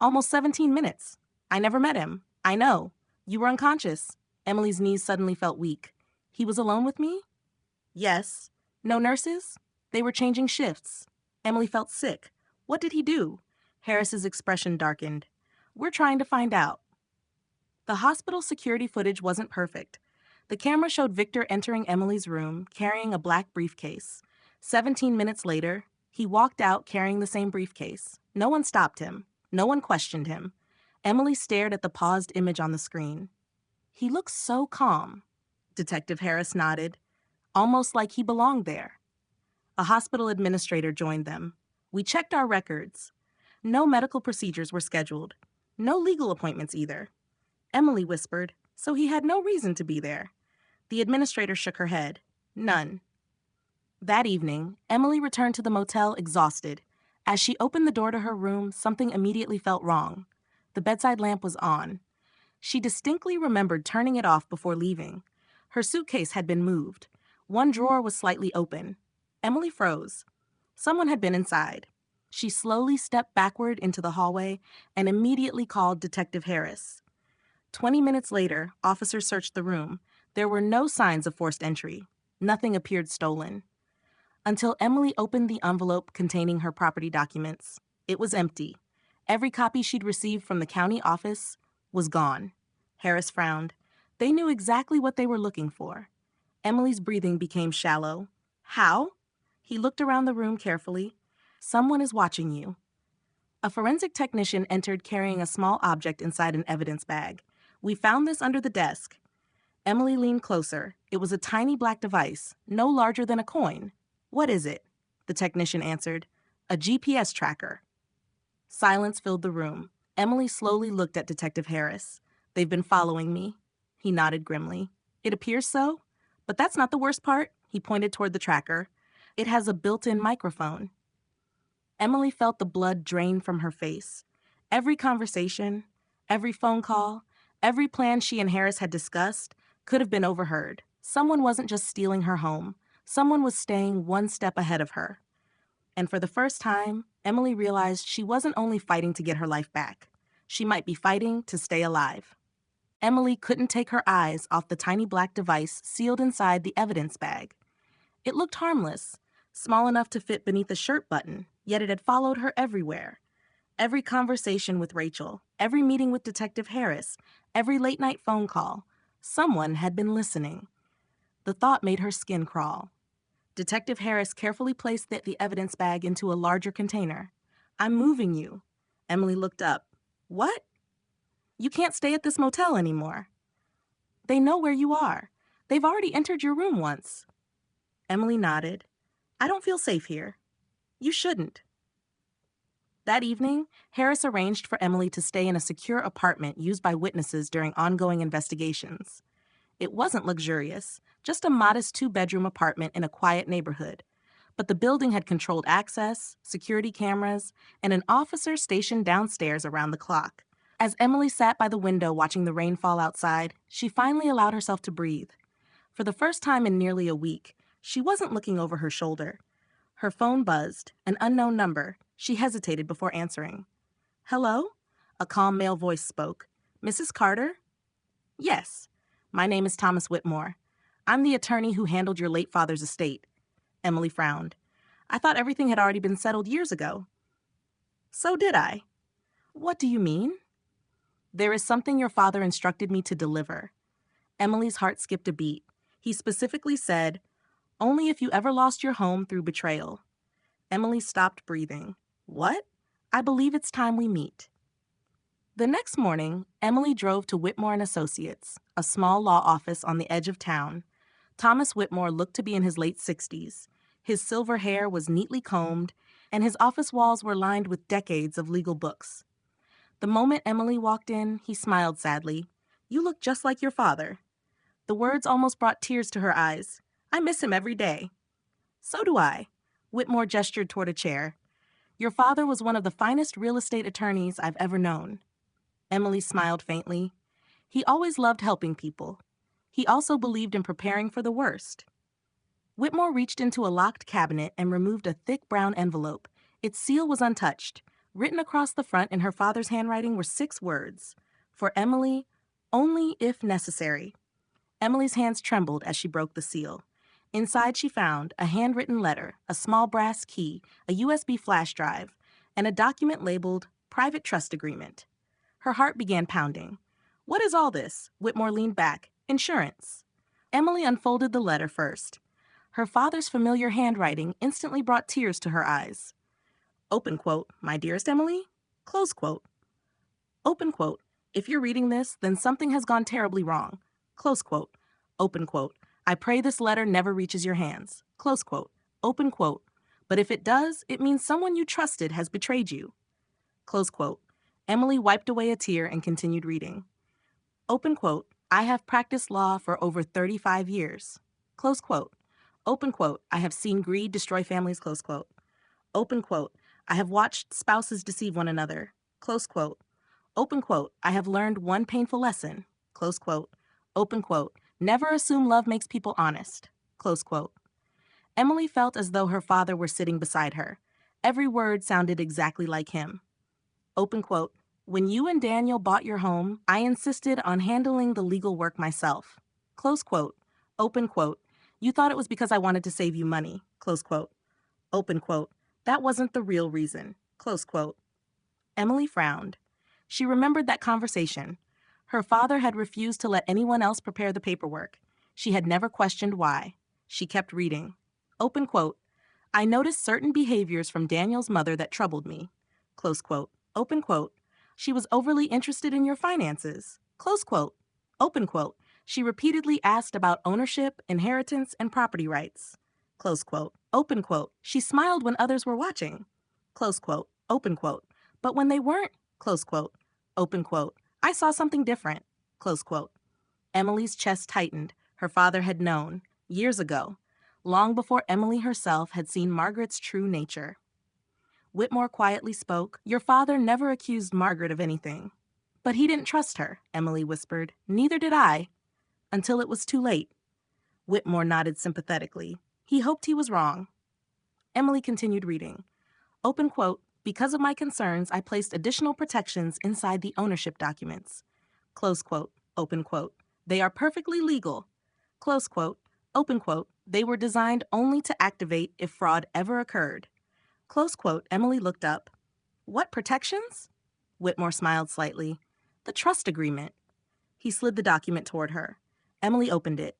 Speaker 1: "Almost 17 minutes. I never met him." "I know. You were unconscious." Emily's knees suddenly felt weak. "He was alone with me?" "Yes." "No nurses?" "They were changing shifts." Emily felt sick. "What did he do?" Harris's expression darkened. "We're trying to find out." The hospital security footage wasn't perfect. The camera showed Victor entering Emily's room, carrying a black briefcase. 17 minutes later, he walked out carrying the same briefcase. No one stopped him. No one questioned him. Emily stared at the paused image on the screen. "He looks so calm." Detective Harris nodded. "Almost like he belonged there." A hospital administrator joined them. "We checked our records. No medical procedures were scheduled. No legal appointments either." Emily whispered, "So he had no reason to be there." The administrator shook her head. "None." That evening, Emily returned to the motel exhausted. As she opened the door to her room, something immediately felt wrong. The bedside lamp was on. She distinctly remembered turning it off before leaving. Her suitcase had been moved. One drawer was slightly open. Emily froze. Someone had been inside. She slowly stepped backward into the hallway and immediately called Detective Harris. 20 minutes later, officers searched the room. There were no signs of forced entry. Nothing appeared stolen. Until Emily opened the envelope containing her property documents. It was empty. Every copy she'd received from the county office was gone. Harris frowned. They knew exactly what they were looking for. Emily's breathing became shallow. How? He looked around the room carefully. Someone is watching you. A forensic technician entered carrying a small object inside an evidence bag. We found this under the desk. Emily leaned closer. It was a tiny black device, no larger than a coin. What is it? The technician answered. A GPS tracker. Silence filled the room. Emily slowly looked at Detective Harris. They've been following me. He nodded grimly. It appears so. But that's not the worst part. He pointed toward the tracker. It has a built-in microphone. Emily felt the blood drain from her face. Every conversation, every phone call, every plan she and Harris had discussed could have been overheard. Someone wasn't just stealing her home. Someone was staying one step ahead of her. And for the first time, Emily realized she wasn't only fighting to get her life back. She might be fighting to stay alive. Emily couldn't take her eyes off the tiny black device sealed inside the evidence bag. It looked harmless, small enough to fit beneath a shirt button, yet it had followed her everywhere. Every conversation with Rachel, every meeting with Detective Harris, every late-night phone call, someone had been listening. The thought made her skin crawl. Detective Harris carefully placed the evidence bag into a larger container. I'm moving you. Emily looked up. What? You can't stay at this motel anymore. They know where you are. They've already entered your room once. Emily nodded. I don't feel safe here. You shouldn't. That evening, Harris arranged for Emily to stay in a secure apartment used by witnesses during ongoing investigations. It wasn't luxurious, just a modest 2-bedroom apartment in a quiet neighborhood. But the building had controlled access, security cameras, and an officer stationed downstairs around the clock. As Emily sat by the window watching the rain fall outside, she finally allowed herself to breathe. For the first time in nearly a week, she wasn't looking over her shoulder. Her phone buzzed, an unknown number. She hesitated before answering. Hello? A calm male voice spoke. Mrs. Carter? Yes. My name is Thomas Whitmore. I'm the attorney who handled your late father's estate. Emily frowned. I thought everything had already been settled years ago. So did I. What do you mean? There is something your father instructed me to deliver. Emily's heart skipped a beat. He specifically said, only if you ever lost your home through betrayal. Emily stopped breathing. What? I believe it's time we meet. The next morning, Emily drove to Whitmore and Associates, a small law office on the edge of town. Thomas Whitmore looked to be in his late 60s. His silver hair was neatly combed, and his office walls were lined with decades of legal books. The moment Emily walked in, he smiled sadly. You look just like your father. The words almost brought tears to her eyes. I miss him every day. So do I. Whitmore gestured toward a chair. Your father was one of the finest real estate attorneys I've ever known. Emily smiled faintly. He always loved helping people. He also believed in preparing for the worst. Whitmore reached into a locked cabinet and removed a thick brown envelope. Its seal was untouched. Written across the front in her father's handwriting were 6 words. For Emily, only if necessary. Emily's hands trembled as she broke the seal. Inside she found a handwritten letter, a small brass key, a USB flash drive, and a document labeled Private Trust Agreement. Her heart began pounding. What is all this? Whitmore leaned back. Insurance. Emily unfolded the letter first. Her father's familiar handwriting instantly brought tears to her eyes. Open quote, my dearest Emily. Close quote. Open quote, if you're reading this, then something has gone terribly wrong. Close quote. Open quote, I pray this letter never reaches your hands. Close quote. Open quote. But if it does, it means someone you trusted has betrayed you. Close quote. Emily wiped away a tear and continued reading. Open quote. I have practiced law for over 35 years. Close quote. Open quote. I have seen greed destroy families. Close quote. Open quote. I have watched spouses deceive one another. Close quote. Open quote, I have learned one painful lesson. Close quote. Open quote, never assume love makes people honest. Close quote. Emily felt as though her father were sitting beside her. Every word sounded exactly like him. Open quote, when you and Daniel bought your home, I insisted on handling the legal work myself. Close quote. Open quote, you thought it was because I wanted to save you money. Close quote. Open quote, that wasn't the real reason. Close quote. Emily frowned. She remembered that conversation. Her father had refused to let anyone else prepare the paperwork. She had never questioned why. She kept reading. Open quote, I noticed certain behaviors from Daniel's mother that troubled me. Close quote. Open quote, she was overly interested in your finances. Close quote. Open quote, she repeatedly asked about ownership, inheritance, and property rights. Close quote. Open quote, she smiled when others were watching. Close quote. Open quote, but when they weren't. Close quote. Open quote, I saw something different. Close quote. Emily's chest tightened. Her father had known, years ago, long before Emily herself had seen Margaret's true nature. Whitmore quietly spoke. Your father never accused Margaret of anything. But he didn't trust her, Emily whispered. Neither did I. Until it was too late. Whitmore nodded sympathetically. He hoped he was wrong. Emily continued reading. Open quote, because of my concerns, I placed additional protections inside the ownership documents. Close quote. Open quote. They are perfectly legal. Close quote. Open quote. They were designed only to activate if fraud ever occurred. Close quote. Emily looked up. What protections? Whitmore smiled slightly. The trust agreement. He slid the document toward her. Emily opened it.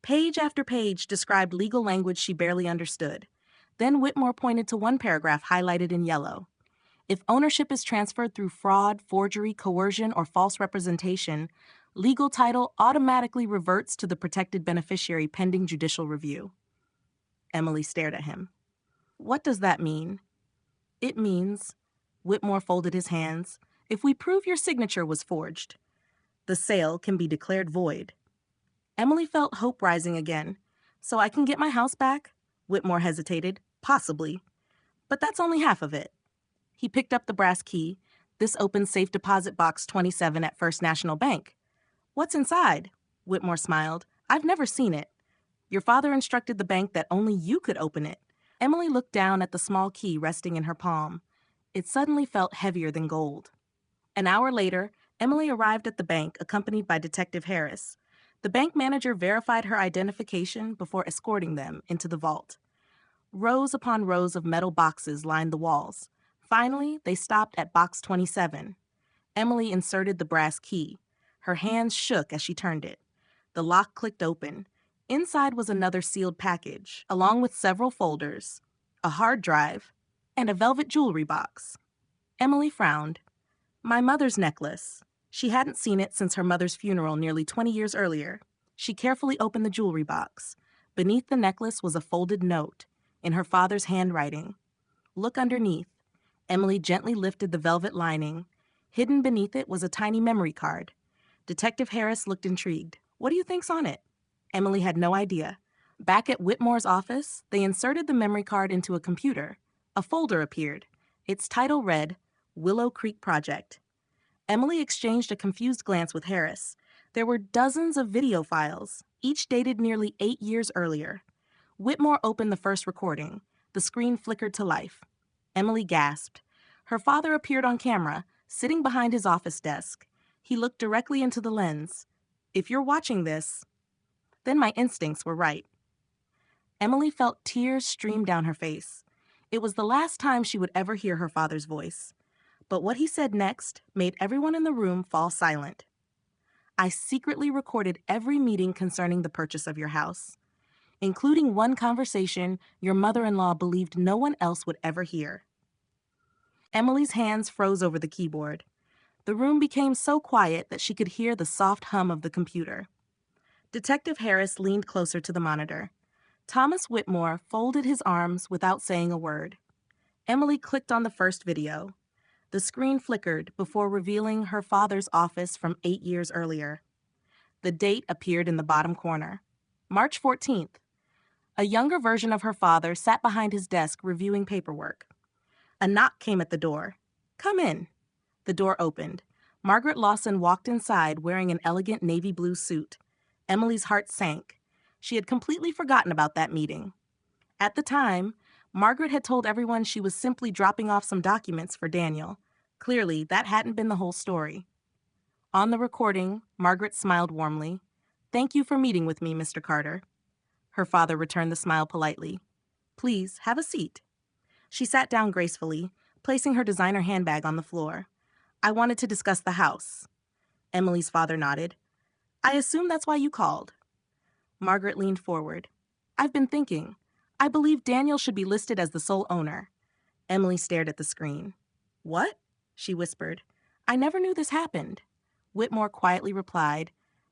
Speaker 1: Page after page described legal language she barely understood. Then Whitmore pointed to one paragraph highlighted in yellow. If ownership is transferred through fraud, forgery, coercion, or false representation, legal title automatically reverts to the protected beneficiary pending judicial review. Emily stared at him. What does that mean? It means, Whitmore folded his hands, if we prove your signature was forged, the sale can be declared void. Emily felt hope rising again. So I can get my house back? Whitmore hesitated. Possibly. But that's only half of it. He picked up the brass key. This opens safe deposit box 27 at First National Bank. What's inside? Whitmore smiled. I've never seen it. Your father instructed the bank that only you could open it. Emily looked down at the small key resting in her palm. It suddenly felt heavier than gold. An hour later, Emily arrived at the bank accompanied by Detective Harris. The bank manager verified her identification before escorting them into the vault. Rows upon rows of metal boxes lined the walls. Finally, they stopped at box 27. Emily inserted the brass key. Her hands shook as she turned it. The lock clicked open. Inside was another sealed package, along with several folders, a hard drive, and a velvet jewelry box. Emily frowned. My mother's necklace. She hadn't seen it since her mother's funeral nearly 20 years earlier. She carefully opened the jewelry box. Beneath the necklace was a folded note, in her father's handwriting. Look underneath. Emily gently lifted the velvet lining. Hidden beneath it was a tiny memory card. Detective Harris looked intrigued. What do you think's on it? Emily had no idea. Back at Whitmore's office, they inserted the memory card into a computer. A folder appeared. Its title read, Willow Creek Project. Emily exchanged a confused glance with Harris. There were dozens of video files, each dated nearly 8 years earlier. Whitmore opened the first recording. The screen flickered to life. Emily gasped. Her father appeared on camera, sitting behind his office desk. He looked directly into the lens. If you're watching this, then my instincts were right. Emily felt tears stream down her face. It was the last time she would ever hear her father's voice. But what he said next made everyone in the room fall silent. I secretly recorded every meeting concerning the purchase of your house, including one conversation your mother-in-law believed no one else would ever hear. Emily's hands froze over the keyboard. The room became so quiet that she could hear the soft hum of the computer. Detective Harris leaned closer to the monitor. Thomas Whitmore folded his arms without saying a word. Emily clicked on the first video. The screen flickered before revealing her father's office from 8 years earlier. The date appeared in the bottom corner. March 14th. A younger version of her father sat behind his desk reviewing paperwork. A knock came at the door. Come in. The door opened. Margaret Lawson walked inside wearing an elegant navy blue suit. Emily's heart sank. She had completely forgotten about that meeting. At the time, Margaret had told everyone she was simply dropping off some documents for Daniel. Clearly, that hadn't been the whole story. On the recording, Margaret smiled warmly. "Thank you for meeting with me, Mr. Carter." Her father returned the smile politely. "Please, have a seat." She sat down gracefully, placing her designer handbag on the floor. "I wanted to discuss the house." Emily's father nodded. "I assume that's why you called." Margaret leaned forward. "I've been thinking. I believe Daniel should be listed as the sole owner." Emily stared at the screen. "What?" she whispered. "I never knew this happened." Whitmore quietly replied,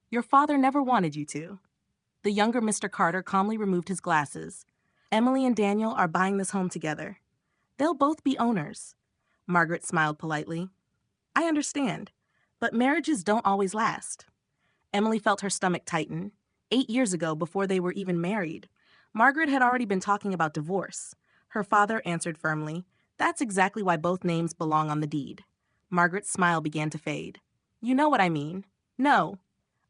Speaker 1: "Your father never wanted you to." The younger Mr. Carter calmly removed his glasses. "Emily and Daniel are buying this home together. They'll both be owners." Margaret smiled politely. "I understand, but marriages don't always last." Emily felt her stomach tighten. 8 years ago, before they were even married, Margaret had already been talking about divorce. Her father answered firmly, "That's exactly why both names belong on the deed." Margaret's smile began to fade. "You know what I mean." "No,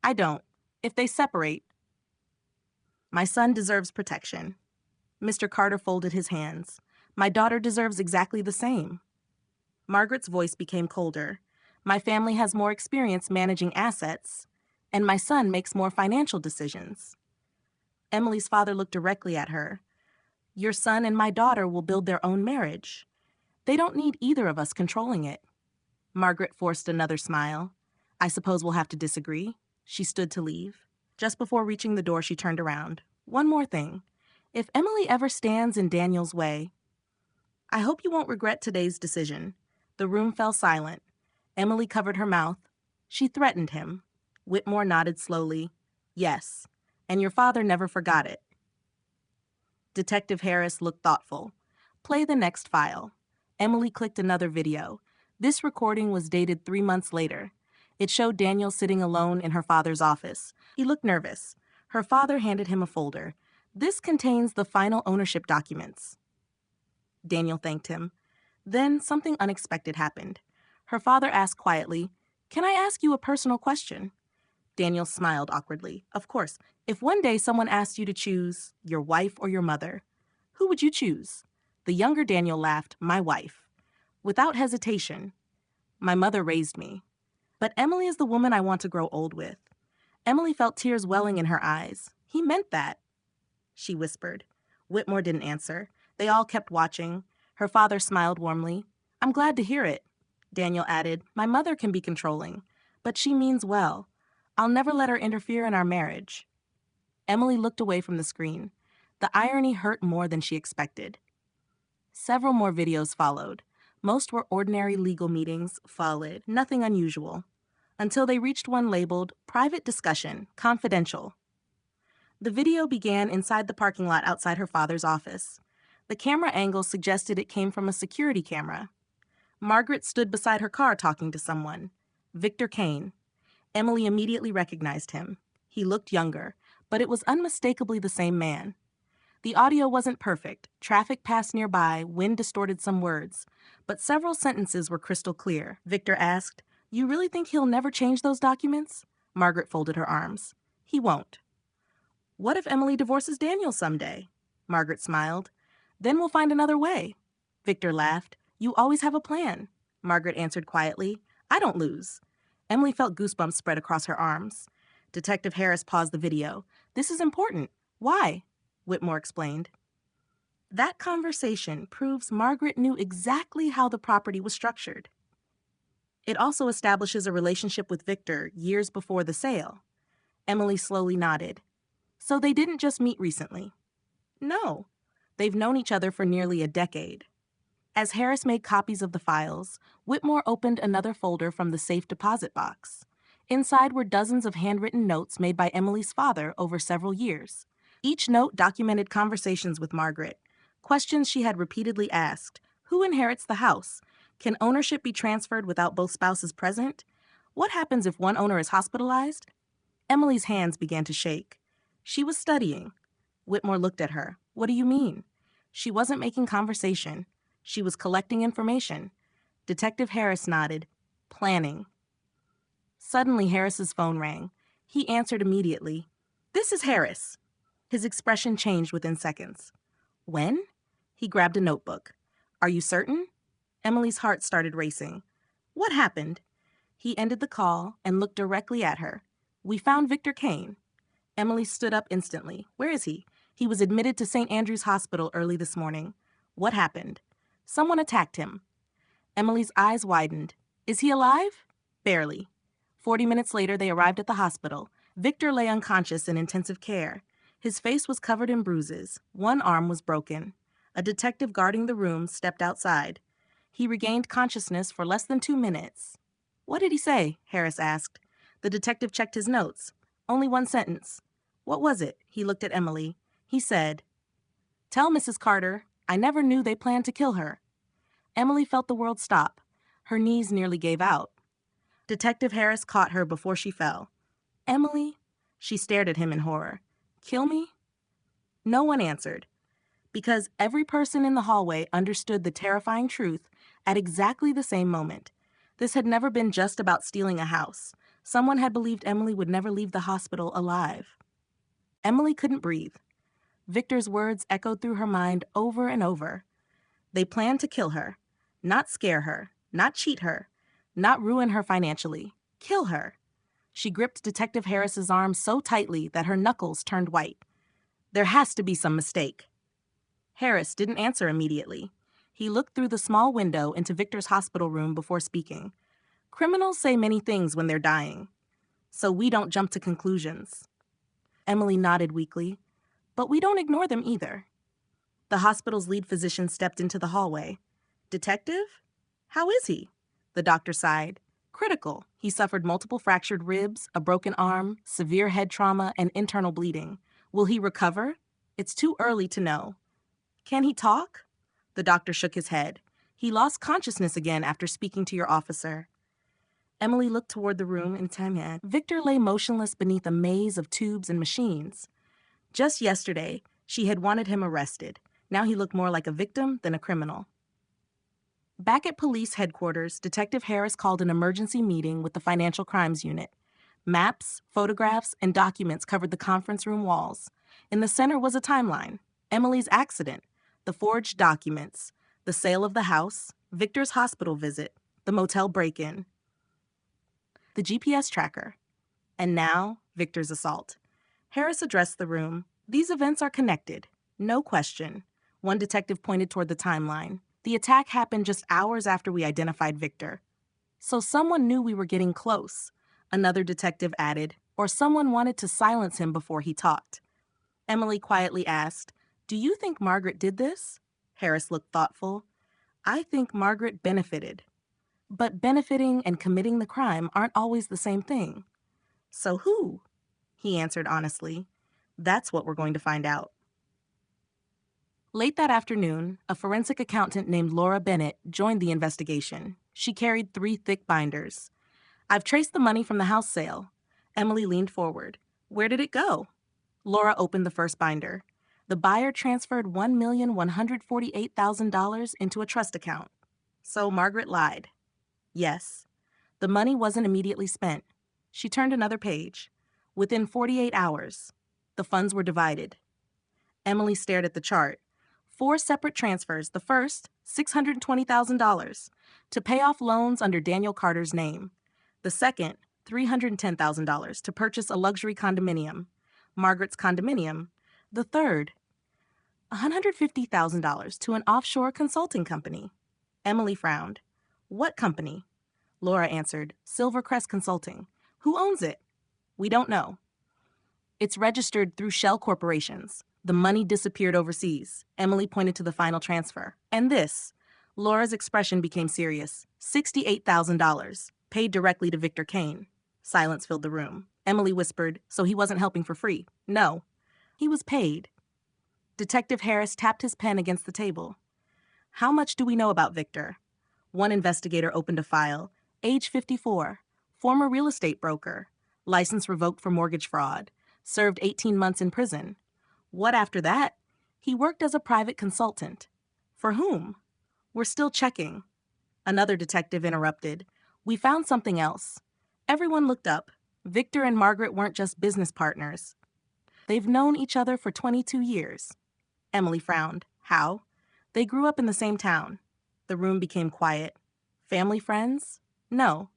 Speaker 1: I don't. If they separate, my son deserves protection." Mr. Carter folded his hands. "My daughter deserves exactly the same." Margaret's voice became colder. "My family has more experience managing assets, and my son makes more financial decisions." Emily's father looked directly at her. "Your son and my daughter will build their own marriage. They don't need either of us controlling it." Margaret forced another smile. "I suppose we'll have to disagree." She stood to leave. Just before reaching the door, she turned around. "One more thing. If Emily ever stands in Daniel's way, I hope you won't regret today's decision." The room fell silent. Emily covered her mouth. "She threatened him." Whitmore nodded slowly. "Yes, and your father never forgot it." Detective Harris looked thoughtful. "Play the next file." Emily clicked another video. This recording was dated 3 months later. It showed Daniel sitting alone in her father's office. He looked nervous. Her father handed him a folder. "This contains the final ownership documents." Daniel thanked him. Then something unexpected happened. Her father asked quietly, "Can I ask you a personal question?" Daniel smiled awkwardly. "Of course. If one day someone asked you to choose your wife or your mother, who would you choose?" The younger Daniel laughed. "My wife." Without hesitation. "My mother raised me. But Emily is the woman I want to grow old with." Emily felt tears welling in her eyes. "He meant that," she whispered. Whitmore didn't answer. They all kept watching. Her father smiled warmly. "I'm glad to hear it." Daniel added, "My mother can be controlling, but she means well. I'll never let her interfere in our marriage." Emily looked away from the screen. The irony hurt more than she expected. Several more videos followed. Most were ordinary legal meetings, followed, nothing unusual, until they reached one labeled Private Discussion, Confidential. The video began inside the parking lot outside her father's office. The camera angle suggested it came from a security camera. Margaret stood beside her car talking to someone. Victor Kane. Emily immediately recognized him. He looked younger, but it was unmistakably the same man. The audio wasn't perfect. Traffic passed nearby, wind distorted some words, but several sentences were crystal clear. Victor asked, "You really think he'll never change those documents?" Margaret folded her arms. "He won't." "What if Emily divorces Daniel someday?" Margaret smiled. "Then we'll find another way." Victor laughed. "You always have a plan." Margaret answered quietly, "I don't lose." Emily felt goosebumps spread across her arms. Detective Harris paused the video. "This is important." "Why?" Whitmore explained. "That conversation proves Margaret knew exactly how the property was structured. It also establishes a relationship with Victor years before the sale." Emily slowly nodded. "So they didn't just meet recently?" "No. They've known each other for nearly a decade." As Harris made copies of the files, Whitmore opened another folder from the safe deposit box. Inside were dozens of handwritten notes made by Emily's father over several years. Each note documented conversations with Margaret, questions she had repeatedly asked. Who inherits the house? Can ownership be transferred without both spouses present? What happens if one owner is hospitalized? Emily's hands began to shake. She was studying. Whitmore looked at her. "What do you mean?" She wasn't making conversation. She was collecting information. Detective Harris nodded. "Planning." Suddenly, Harris's phone rang. He answered immediately. "This is Harris." His expression changed within seconds. "When?" He grabbed a notebook. "Are you certain?" Emily's heart started racing. "What happened?" He ended the call and looked directly at her. "We found Victor Kane." Emily stood up instantly. "Where is he?" "He was admitted to St. Andrew's Hospital early this morning." "What happened?" "Someone attacked him." Emily's eyes widened. "Is he alive?" "Barely." 40 minutes later, they arrived at the hospital. Victor lay unconscious in intensive care. His face was covered in bruises. One arm was broken. A detective guarding the room stepped outside. He regained consciousness for less than 2 minutes. "What did he say?" Harris asked. The detective checked his notes. Only one sentence. "What was it?" He looked at Emily. He said, "Tell Mrs. Carter, I never knew they planned to kill her." Emily felt the world stop. Her knees nearly gave out. Detective Harris caught her before she fell. "Emily?" She stared at him in horror. "Kill me?" No one answered, because every person in the hallway understood the terrifying truth at exactly the same moment. This had never been just about stealing a house. Someone had believed Emily would never leave the hospital alive. Emily couldn't breathe. Victor's words echoed through her mind over and over. They planned to kill her, not scare her, not cheat her, not ruin her financially. Kill her. She gripped Detective Harris's arm so tightly that her knuckles turned white. There has to be some mistake. Harris didn't answer immediately. He looked through the small window into Victor's hospital room before speaking. "Criminals say many things when they're dying, so we don't jump to conclusions." Emily nodded weakly. "But we don't ignore them either." The hospital's lead physician stepped into the hallway. "Detective? How is he?" The doctor sighed. "Critical. He suffered multiple fractured ribs, a broken arm, severe head trauma, and internal bleeding. Will he recover? It's too early to know." "Can he talk?" The doctor shook his head. "He lost consciousness again after speaking to your officer." Emily looked toward the room in time. Victor lay motionless beneath a maze of tubes and machines. Just yesterday, she had wanted him arrested. Now he looked more like a victim than a criminal. Back at police headquarters, Detective Harris called an emergency meeting with the Financial Crimes Unit. Maps, photographs, and documents covered the conference room walls. In the center was a timeline: Emily's accident, the forged documents, the sale of the house, Victor's hospital visit, the motel break-in, the GPS tracker, and now Victor's assault. Harris addressed the room. "These events are connected. No question." One detective pointed toward the timeline. "The attack happened just hours after we identified Victor." "So someone knew we were getting close," another detective added, "or someone wanted to silence him before he talked." Emily quietly asked, "Do you think Margaret did this?" Harris looked thoughtful. "I think Margaret benefited." "But benefiting and committing the crime aren't always the same thing." "So who?" He answered honestly. "That's what we're going to find out." Late that afternoon, a forensic accountant named Laura Bennett joined the investigation. She carried 3 thick binders. "I've traced the money from the house sale." Emily leaned forward. "Where did it go?" Laura opened the first binder. The buyer transferred $1,148,000 into a trust account. So Margaret lied. Yes. The money wasn't immediately spent. She turned another page. Within 48 hours, the funds were divided. Emily stared at the chart. 4 separate transfers. The first, $620,000, to pay off loans under Daniel Carter's name. The second, $310,000, to purchase a luxury condominium, Margaret's condominium. The third, $150,000 to an offshore consulting company. Emily frowned. "What company?" Laura answered, "Silvercrest Consulting." "Who owns it?" "We don't know. It's registered through shell corporations. The money disappeared overseas." Emily pointed to the final transfer. "And this." Laura's expression became serious. $68,000, paid directly to Victor Kane. Silence filled the room. Emily whispered, "So he wasn't helping for free?" "No. He was paid." Detective Harris tapped his pen against the table. "How much do we know about Victor?" One investigator opened a file. Age 54, former real estate broker, license revoked for mortgage fraud, served 18 months in prison. "What after that?" "He worked as a private consultant." "For whom?" "We're still checking." Another detective interrupted. "We found something else. Everyone looked up. Victor and Margaret weren't just business partners. They've known each other for 22 years. Emily frowned. How? They grew up in the same town. The room became quiet. Family friends? No.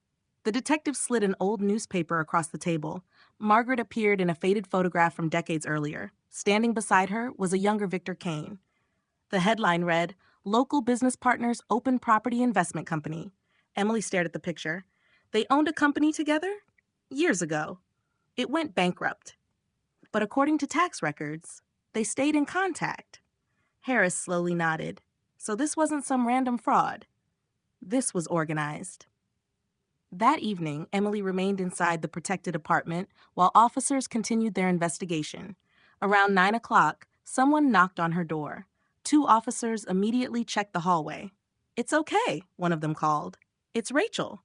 Speaker 1: The detective slid an old newspaper across the table. Margaret appeared in a faded photograph from decades earlier. Standing beside her was a younger Victor Kane. The headline read, Local Business Partners Open Property Investment Company. Emily stared at the picture. They owned a company together? Years ago. It went bankrupt. But according to tax records, they stayed in contact. Harris slowly nodded. So this wasn't some random fraud. This was organized. That evening, Emily remained inside the protected apartment while officers continued their investigation. Around 9 o'clock, someone knocked on her door. Two officers immediately checked the hallway. It's okay, one of them called. It's Rachel.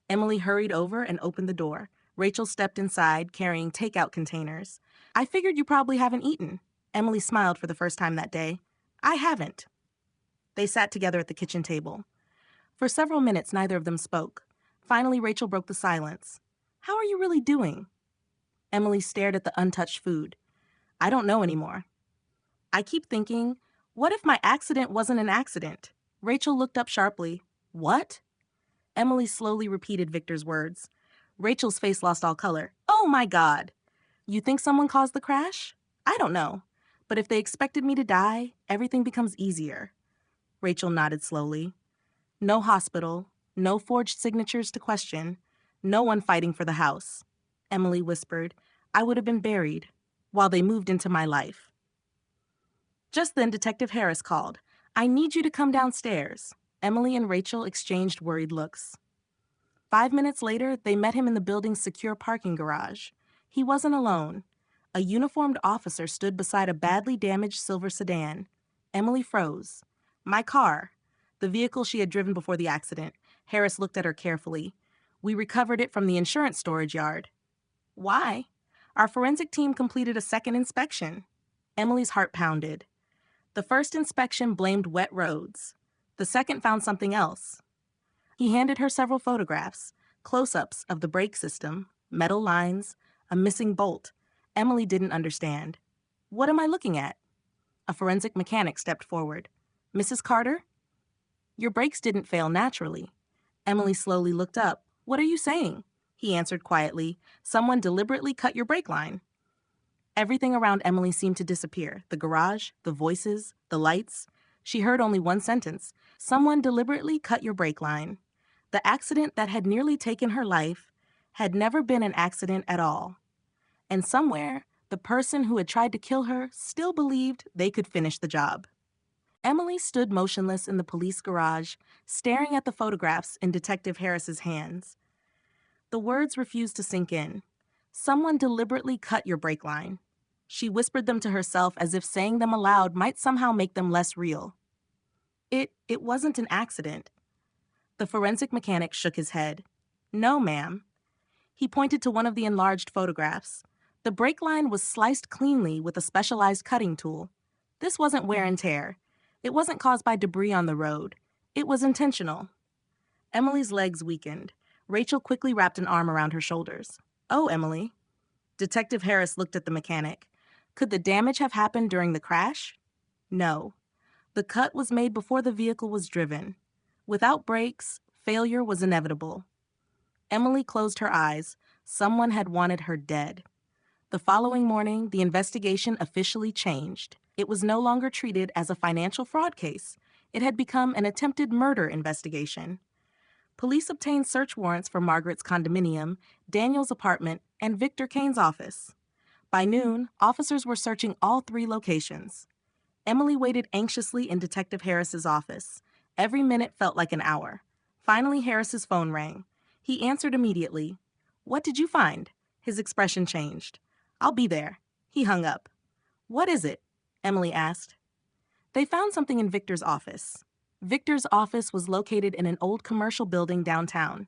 Speaker 1: Emily hurried over and opened the door. Rachel stepped inside, carrying takeout containers. I figured you probably haven't eaten. Emily smiled for the first time that day. I haven't. They sat together at the kitchen table. For several minutes, neither of them spoke. Finally, Rachel broke the silence. How are you really doing? Emily stared at the untouched food. I don't know anymore. I keep thinking, what if my accident wasn't an accident? Rachel looked up sharply. What? Emily slowly repeated Victor's words. Rachel's face lost all color. Oh my God. You think someone caused the crash? I don't know. But if they expected me to die, everything becomes easier. Rachel nodded slowly. No hospital, no forged signatures to question, no one fighting for the house. Emily whispered, I would have been buried while they moved into my life. Just then, Detective Harris called. I need you to come downstairs. Emily and Rachel exchanged worried looks. 5 minutes later, they met him in the building's secure parking garage. He wasn't alone. A uniformed officer stood beside a badly damaged silver sedan. Emily froze. My car. The vehicle she had driven before the accident. Harris looked at her carefully. We recovered it from the insurance storage yard. Why? Our forensic team completed a second inspection. Emily's heart pounded. The first inspection blamed wet roads. The second found something else. He handed her several photographs, close-ups of the brake system, metal lines, a missing bolt. Emily didn't understand. What am I looking at? A forensic mechanic stepped forward. Mrs. Carter? Your brakes didn't fail naturally. Emily slowly looked up. What are you saying? He answered quietly. Someone deliberately cut your brake line. Everything around Emily seemed to disappear. The garage, the voices, the lights. She heard only one sentence. Someone deliberately cut your brake line. The accident that had nearly taken her life had never been an accident at all. And somewhere, the person who had tried to kill her still believed they could finish the job. Emily stood motionless in the police garage, staring at the photographs in Detective Harris's hands. The words refused to sink in. Someone deliberately cut your brake line. She whispered them to herself as if saying them aloud might somehow make them less real. It wasn't an accident. The forensic mechanic shook his head. No, ma'am. He pointed to one of the enlarged photographs. The brake line was sliced cleanly with a specialized cutting tool. This wasn't wear and tear. It wasn't caused by debris on the road. It was intentional. Emily's legs weakened. Rachel quickly wrapped an arm around her shoulders. Oh, Emily. Detective Harris looked at the mechanic. Could the damage have happened during the crash? No. The cut was made before the vehicle was driven. Without brakes, failure was inevitable. Emily closed her eyes. Someone had wanted her dead. The following morning, the investigation officially changed. It was no longer treated as a financial fraud case. It had become an attempted murder investigation. Police obtained search warrants for Margaret's condominium, Daniel's apartment, and Victor Kane's office. By noon, officers were searching all 3 locations. Emily waited anxiously in Detective Harris's office. Every minute felt like an hour. Finally, Harris's phone rang. He answered immediately. What did you find? His expression changed. I'll be there. He hung up. What is it? Emily asked. They found something in Victor's office. Victor's office was located in an old commercial building downtown.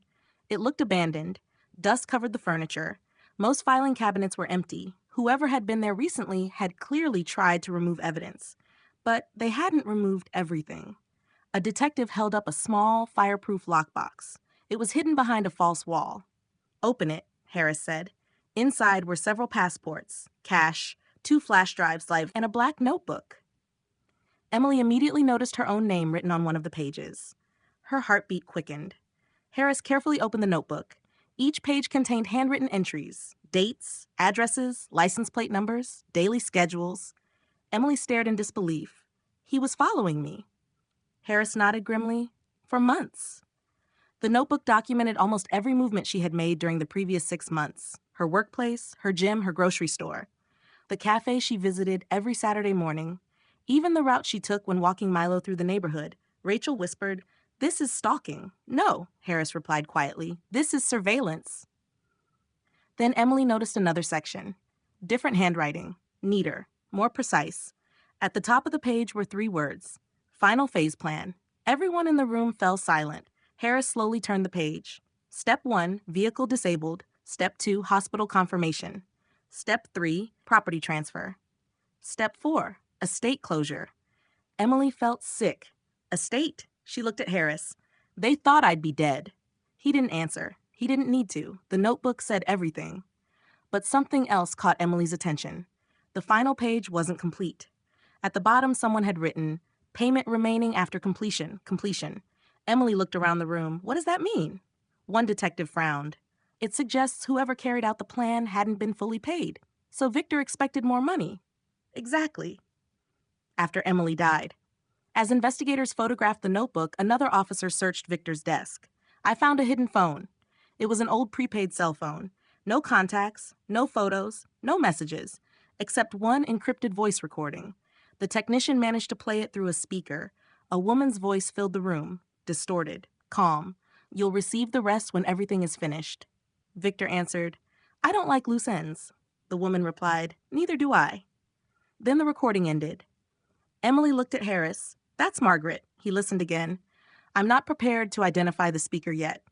Speaker 1: It looked abandoned. Dust covered the furniture. Most filing cabinets were empty. Whoever had been there recently had clearly tried to remove evidence. But they hadn't removed everything. A detective held up a small, fireproof lockbox. It was hidden behind a false wall. Open it, Harris said. Inside were several passports, cash, 2 flash drives, and a black notebook. Emily immediately noticed her own name written on one of the pages. Her heartbeat quickened. Harris carefully opened the notebook. Each page contained handwritten entries, dates, addresses, license plate numbers, daily schedules. Emily stared in disbelief. He was following me. Harris nodded grimly. For months. The notebook documented almost every movement she had made during the previous 6 months. Her workplace, her gym, her grocery store. The cafe she visited every Saturday morning. Even the route she took when walking Milo through the neighborhood. Rachel whispered, "This is stalking." "No," Harris replied quietly. "This is surveillance." Then Emily noticed another section. Different handwriting. Neater. More precise. At the top of the page were 3 words. Final phase plan. Everyone in the room fell silent. Harris slowly turned the page. Step 1, vehicle disabled. Step 2, hospital confirmation. Step 3, property transfer. Step 4, estate closure. Emily felt sick. Estate? She looked at Harris. They thought I'd be dead. He didn't answer. He didn't need to. The notebook said everything. But something else caught Emily's attention. The final page wasn't complete. At the bottom, someone had written, "Payment remaining after completion. Emily looked around the room. What does that mean? One detective frowned. It suggests whoever carried out the plan hadn't been fully paid. So Victor expected more money. Exactly. After Emily died. As investigators photographed the notebook, another officer searched Victor's desk. I found a hidden phone. It was an old prepaid cell phone. No contacts, no photos, no messages, except one encrypted voice recording. The technician managed to play it through a speaker. A woman's voice filled the room, distorted, calm. You'll receive the rest when everything is finished. Victor answered, I don't like loose ends. The woman replied, Neither do I. Then the recording ended. Emily looked at Harris. That's Margaret. He listened again. I'm not prepared to identify the speaker yet.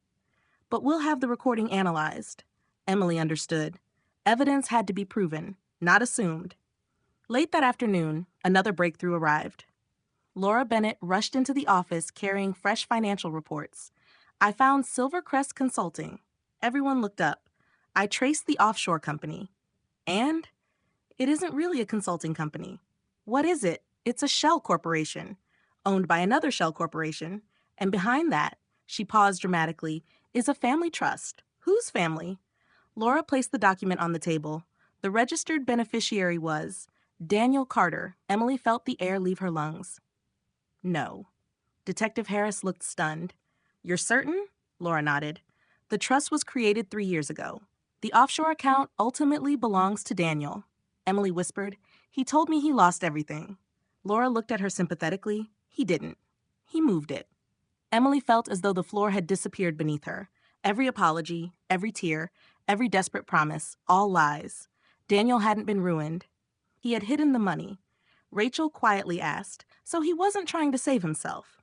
Speaker 1: But we'll have the recording analyzed. Emily understood. Evidence had to be proven, not assumed. Late that afternoon, another breakthrough arrived. Laura Bennett rushed into the office carrying fresh financial reports. I found Silvercrest Consulting. Everyone looked up. I traced the offshore company. And it isn't really a consulting company. What is it? It's a shell corporation, owned by another shell corporation. And behind that, she paused dramatically, is a family trust. Whose family? Laura placed the document on the table. The registered beneficiary was Daniel Carter. Emily felt the air leave her lungs. No. Detective Harris looked stunned. You're certain? Laura nodded. The trust was created 3 years ago. The offshore account ultimately belongs to Daniel. Emily whispered. He told me he lost everything. Laura looked at her sympathetically. He didn't. He moved it. Emily felt as though the floor had disappeared beneath her. Every apology, every tear, every desperate promise, all lies. Daniel hadn't been ruined. He had hidden the money. Rachel quietly asked, so he wasn't trying to save himself?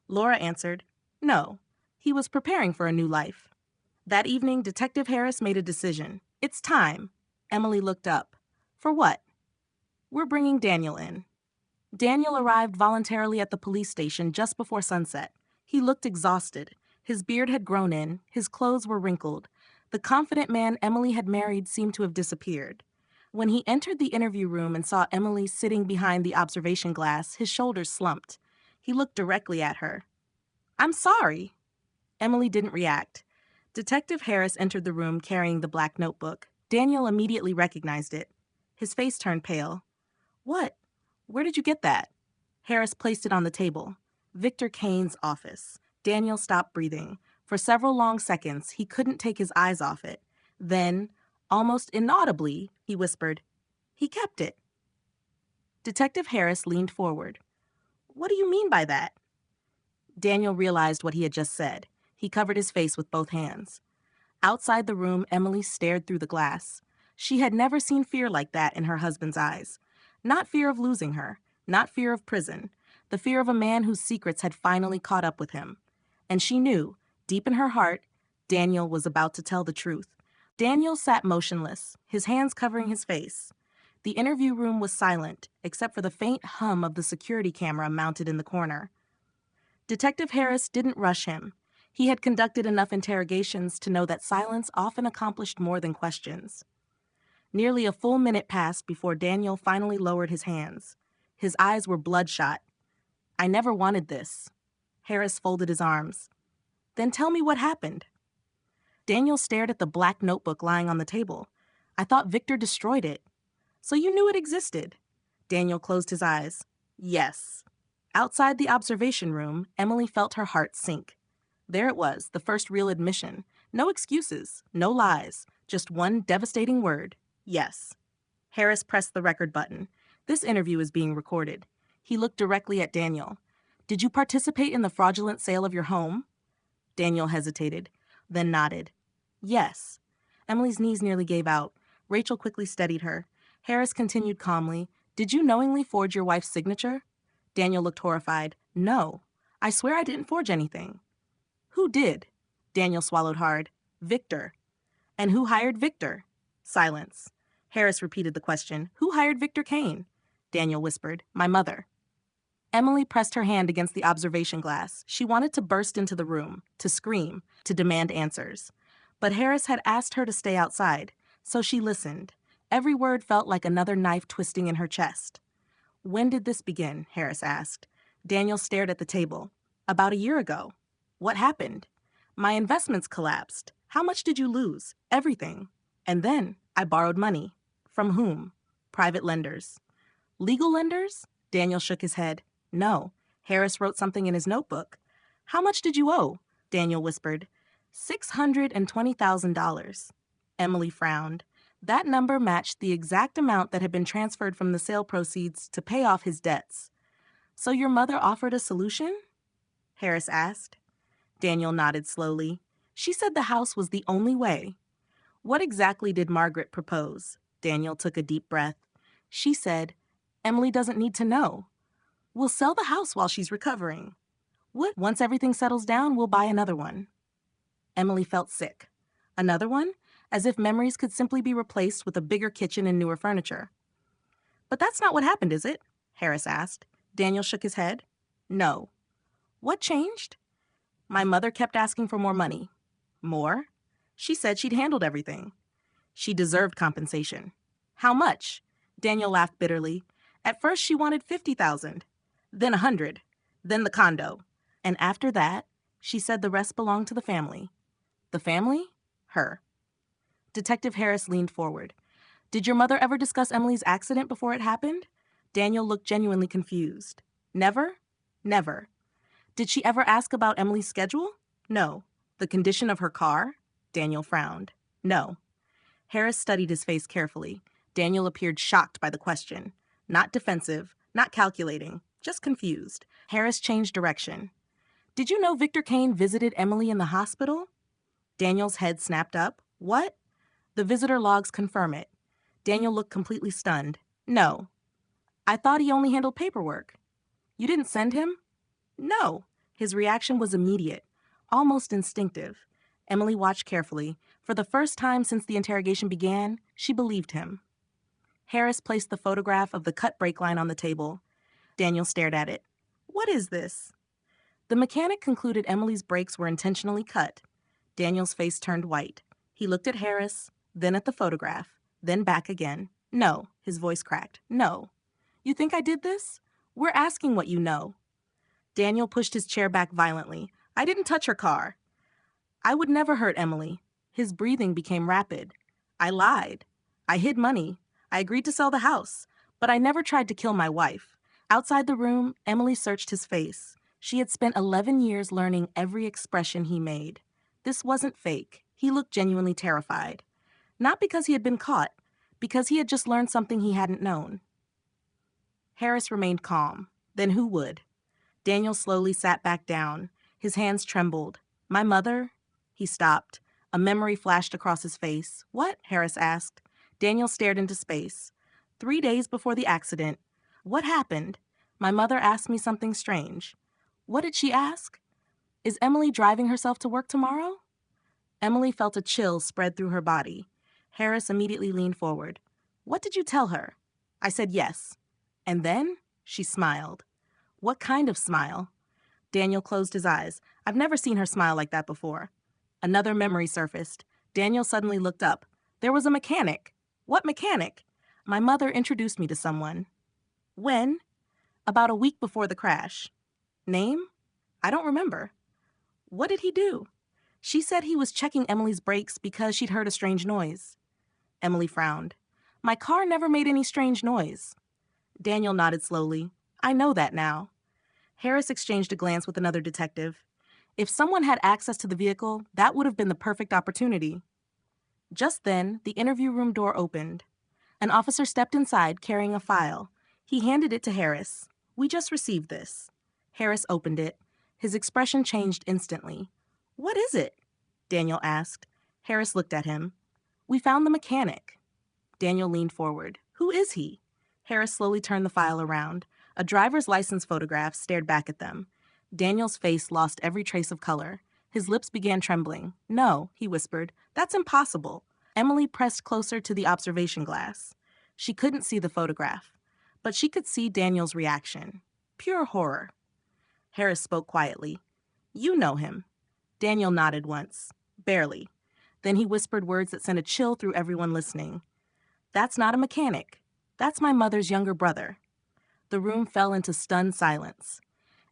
Speaker 1: Laura answered, no. He was preparing for a new life. That evening, Detective Harris made a decision. It's time. Emily looked up. For what? We're bringing Daniel in. Daniel arrived voluntarily at the police station just before sunset. He looked exhausted. His beard had grown in. His clothes were wrinkled. The confident man Emily had married seemed to have disappeared. When he entered the interview room and saw Emily sitting behind the observation glass, his shoulders slumped. He looked directly at her. I'm sorry. Emily didn't react. Detective Harris entered the room carrying the black notebook. Daniel immediately recognized it. His face turned pale. What? Where did you get that? Harris placed it on the table. Victor Kane's office. Daniel stopped breathing. For several long seconds, he couldn't take his eyes off it. Then, almost inaudibly, he whispered, He kept it. Detective Harris leaned forward. What do you mean by that? Daniel realized what he had just said. He covered his face with both hands. Outside the room, Emily stared through the glass. She had never seen fear like that in her husband's eyes. Not fear of losing her, not fear of prison, the fear of a man whose secrets had finally caught up with him. And she knew, deep in her heart, Daniel was about to tell the truth. Daniel sat motionless, his hands covering his face. The interview room was silent, except for the faint hum of the security camera mounted in the corner. Detective Harris didn't rush him. He had conducted enough interrogations to know that silence often accomplished more than questions. Nearly a full minute passed before Daniel finally lowered his hands. His eyes were bloodshot. "I never wanted this." Harris folded his arms. "Then tell me what happened." Daniel stared at the black notebook lying on the table. "I thought Victor destroyed it." "So you knew it existed?" Daniel closed his eyes. "Yes." Outside the observation room, Emily felt her heart sink. There it was, the first real admission. No excuses, no lies, just one devastating word: yes. Harris pressed the record button. This interview is being recorded. He looked directly at Daniel. "Did you participate in the fraudulent sale of your home?" Daniel hesitated, then nodded. "Yes." Emily's knees nearly gave out. Rachel quickly steadied her. Harris continued calmly. "Did you knowingly forge your wife's signature?" Daniel looked horrified. "No. I swear I didn't forge anything." "Who did?" Daniel swallowed hard. "Victor." "And who hired Victor?" Silence. Harris repeated the question. "Who hired Victor Kane?" Daniel whispered. "My mother." Emily pressed her hand against the observation glass. She wanted to burst into the room, to scream, to demand answers. But Harris had asked her to stay outside, so she listened. Every word felt like another knife twisting in her chest. "When did this begin?" Harris asked. Daniel stared at the table. "About a year ago." "What happened?" "My investments collapsed." "How much did you lose?" "Everything." "And then I borrowed money." "From whom?" "Private lenders." "Legal lenders?" Daniel shook his head. "No." Harris wrote something in his notebook. "How much did you owe?" Daniel whispered. $620,000. Emily frowned. That number matched the exact amount that had been transferred from the sale proceeds to pay off his debts. "So your mother offered a solution?" Harris asked. Daniel nodded slowly. "She said the house was the only way." "What exactly did Margaret propose?" Daniel took a deep breath. "She said, 'Emily doesn't need to know. We'll sell the house while she's recovering. Once everything settles down, we'll buy another one.'" Emily felt sick. Another one? As if memories could simply be replaced with a bigger kitchen and newer furniture. "But that's not what happened, is it?" Harris asked. Daniel shook his head. "No." "What changed?" "My mother kept asking for more money." "More?" "She said she'd handled everything." "She deserved compensation." "How much?" Daniel laughed bitterly. "At first she wanted 50,000, then 100, then the condo. And after that, she said the rest belonged to the family." "The family?" "Her." Detective Harris leaned forward. "Did your mother ever discuss Emily's accident before it happened?" Daniel looked genuinely confused. "Never?" "Never." "Did she ever ask about Emily's schedule?" "No." "The condition of her car?" Daniel frowned. "No." Harris studied his face carefully. Daniel appeared shocked by the question. Not defensive, not calculating, just confused. Harris changed direction. "Did you know Victor Kane visited Emily in the hospital?" Daniel's head snapped up. "What?" "The visitor logs confirm it." Daniel looked completely stunned. "No." "I thought he only handled paperwork." "You didn't send him?" "No." His reaction was immediate, almost instinctive. Emily watched carefully. For the first time since the interrogation began, she believed him. Harris placed the photograph of the cut brake line on the table. Daniel stared at it. "What is this?" The mechanic concluded Emily's brakes were intentionally cut. Daniel's face turned white. He looked at Harris, then at the photograph, then back again. "No," his voice cracked. "No." "You think I did this?" "We're asking what you know." Daniel pushed his chair back violently. "I didn't touch her car." "I would never hurt Emily." His breathing became rapid. "I lied. I hid money. I agreed to sell the house. But I never tried to kill my wife." Outside the room, Emily searched his face. She had spent 11 years learning every expression he made. This wasn't fake. He looked genuinely terrified. Not because he had been caught, because he had just learned something he hadn't known. Harris remained calm. Then who would? Daniel slowly sat back down. His hands trembled. "My mother?" He stopped. A memory flashed across his face. "What?" Harris asked. Daniel stared into space. 3 days before the accident. "What happened?" "My mother asked me something strange." "What did she ask?" "Is Emily driving herself to work tomorrow?" Emily felt a chill spread through her body. Harris immediately leaned forward. "What did you tell her?" "I said yes." "And then?" She smiled. "What kind of smile?" Daniel closed his eyes. I've never seen her smile like that before. Another memory surfaced. Daniel suddenly looked up. There was a mechanic. What mechanic? My mother introduced me to someone. When? About a week before the crash. Name? I don't remember. What did he do? She said he was checking Emily's brakes because she'd heard a strange noise. Emily frowned. My car never made any strange noise. Daniel nodded slowly. I know that now. Harris exchanged a glance with another detective. If someone had access to the vehicle, that would have been the perfect opportunity. Just then, the interview room door opened. An officer stepped inside carrying a file. He handed it to Harris. We just received this. Harris opened it. His expression changed instantly. What is it? Daniel asked. Harris looked at him. We found the mechanic. Daniel leaned forward. Who is he? Harris slowly turned the file around. A driver's license photograph stared back at them. Daniel's face lost every trace of color. His lips began trembling. No, he whispered. That's impossible. Emily pressed closer to the observation glass. She couldn't see the photograph, but she could see Daniel's reaction. Pure horror. Harris spoke quietly. You know him. Daniel nodded once. Barely. Then he whispered words that sent a chill through everyone listening. That's not a mechanic. That's my mother's younger brother. The room fell into stunned silence.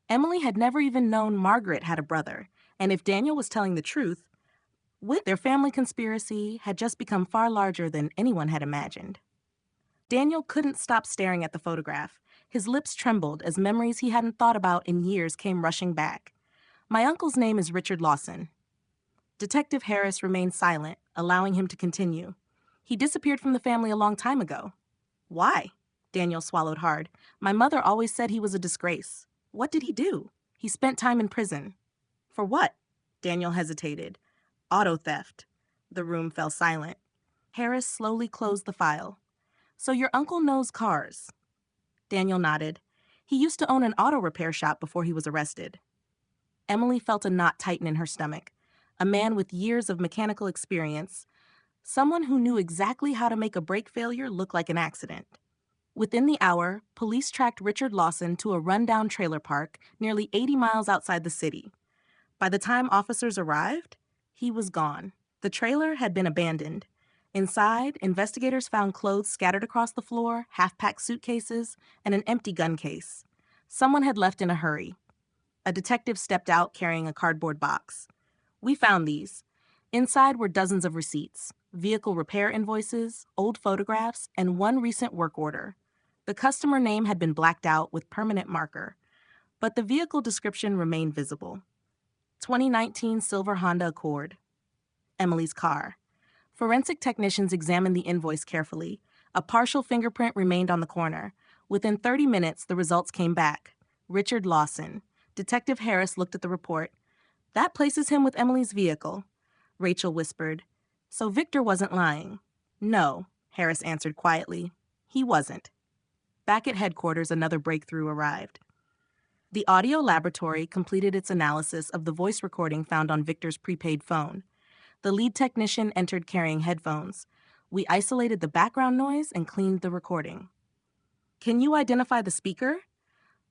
Speaker 1: Emily had never even known Margaret had a brother, and if Daniel was telling the truth, their family conspiracy had just become far larger than anyone had imagined. Daniel couldn't stop staring at the photograph. His lips trembled as memories he hadn't thought about in years came rushing back. My uncle's name is Richard Lawson. Detective Harris remained silent, allowing him to continue. He disappeared from the family a long time ago. Why? Daniel swallowed hard. My mother always said he was a disgrace. What did he do? He spent time in prison. For what? Daniel hesitated. Auto theft. The room fell silent. Harris slowly closed the file. So your uncle knows cars? Daniel nodded. He used to own an auto repair shop before he was arrested. Emily felt a knot tighten in her stomach. A man with years of mechanical experience, someone who knew exactly how to make a brake failure look like an accident. Within the hour, police tracked Richard Lawson to a rundown trailer park nearly 80 miles outside the city. By the time officers arrived, he was gone. The trailer had been abandoned. Inside, investigators found clothes scattered across the floor, half-packed suitcases, and an empty gun case. Someone had left in a hurry. A detective stepped out carrying a cardboard box. We found these. Inside were dozens of receipts, vehicle repair invoices, old photographs, and one recent work order. The customer name had been blacked out with permanent marker, but the vehicle description remained visible. 2019 silver Honda Accord. Emily's car. Forensic technicians examined the invoice carefully. A partial fingerprint remained on the corner. Within 30 minutes, the results came back. Richard Lawson. Detective Harris looked at the report. That places him with Emily's vehicle. Rachel whispered. So Victor wasn't lying. No, Harris answered quietly. He wasn't. Back at headquarters, another breakthrough arrived. The audio laboratory completed its analysis of the voice recording found on Victor's prepaid phone. The lead technician entered carrying headphones. We isolated the background noise and cleaned the recording. Can you identify the speaker?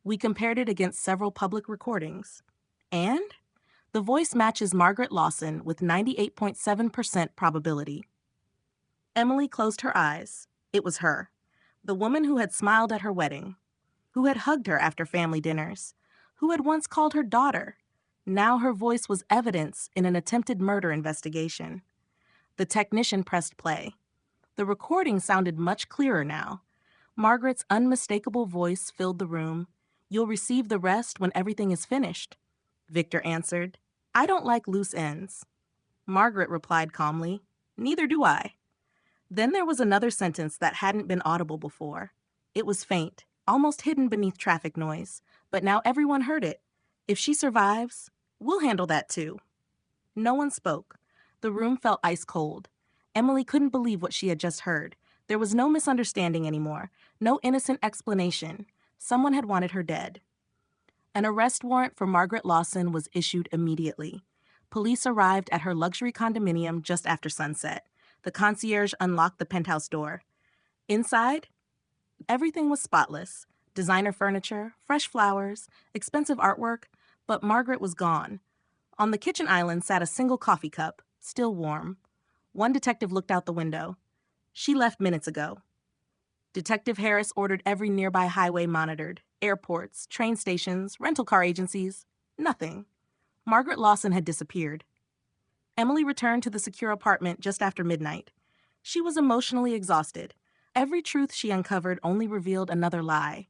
Speaker 1: We compared it against several public recordings. And the voice matches Margaret Lawson with 98.7% probability. Emily closed her eyes. It was her. The woman who had smiled at her wedding, who had hugged her after family dinners, who had once called her daughter. Now her voice was evidence in an attempted murder investigation. The technician pressed play. The recording sounded much clearer now. Margaret's unmistakable voice filled the room. You'll receive the rest when everything is finished. Victor answered. I don't like loose ends. Margaret replied calmly. Neither do I. Then there was another sentence that hadn't been audible before. It was faint, almost hidden beneath traffic noise, but now everyone heard it. If she survives, we'll handle that too. No one spoke. The room felt ice cold. Emily couldn't believe what she had just heard. There was no misunderstanding anymore, no innocent explanation. Someone had wanted her dead. An arrest warrant for Margaret Lawson was issued immediately. Police arrived at her luxury condominium just after sunset. The concierge unlocked the penthouse door. Inside, everything was spotless. Designer furniture, fresh flowers, expensive artwork, but Margaret was gone. On the kitchen island sat a single coffee cup, still warm. One detective looked out the window. She left minutes ago. Detective Harris ordered every nearby highway monitored. Airports, train stations, rental car agencies. Nothing. Margaret Lawson had disappeared. Emily returned to the secure apartment just after midnight. She was emotionally exhausted. Every truth she uncovered only revealed another lie.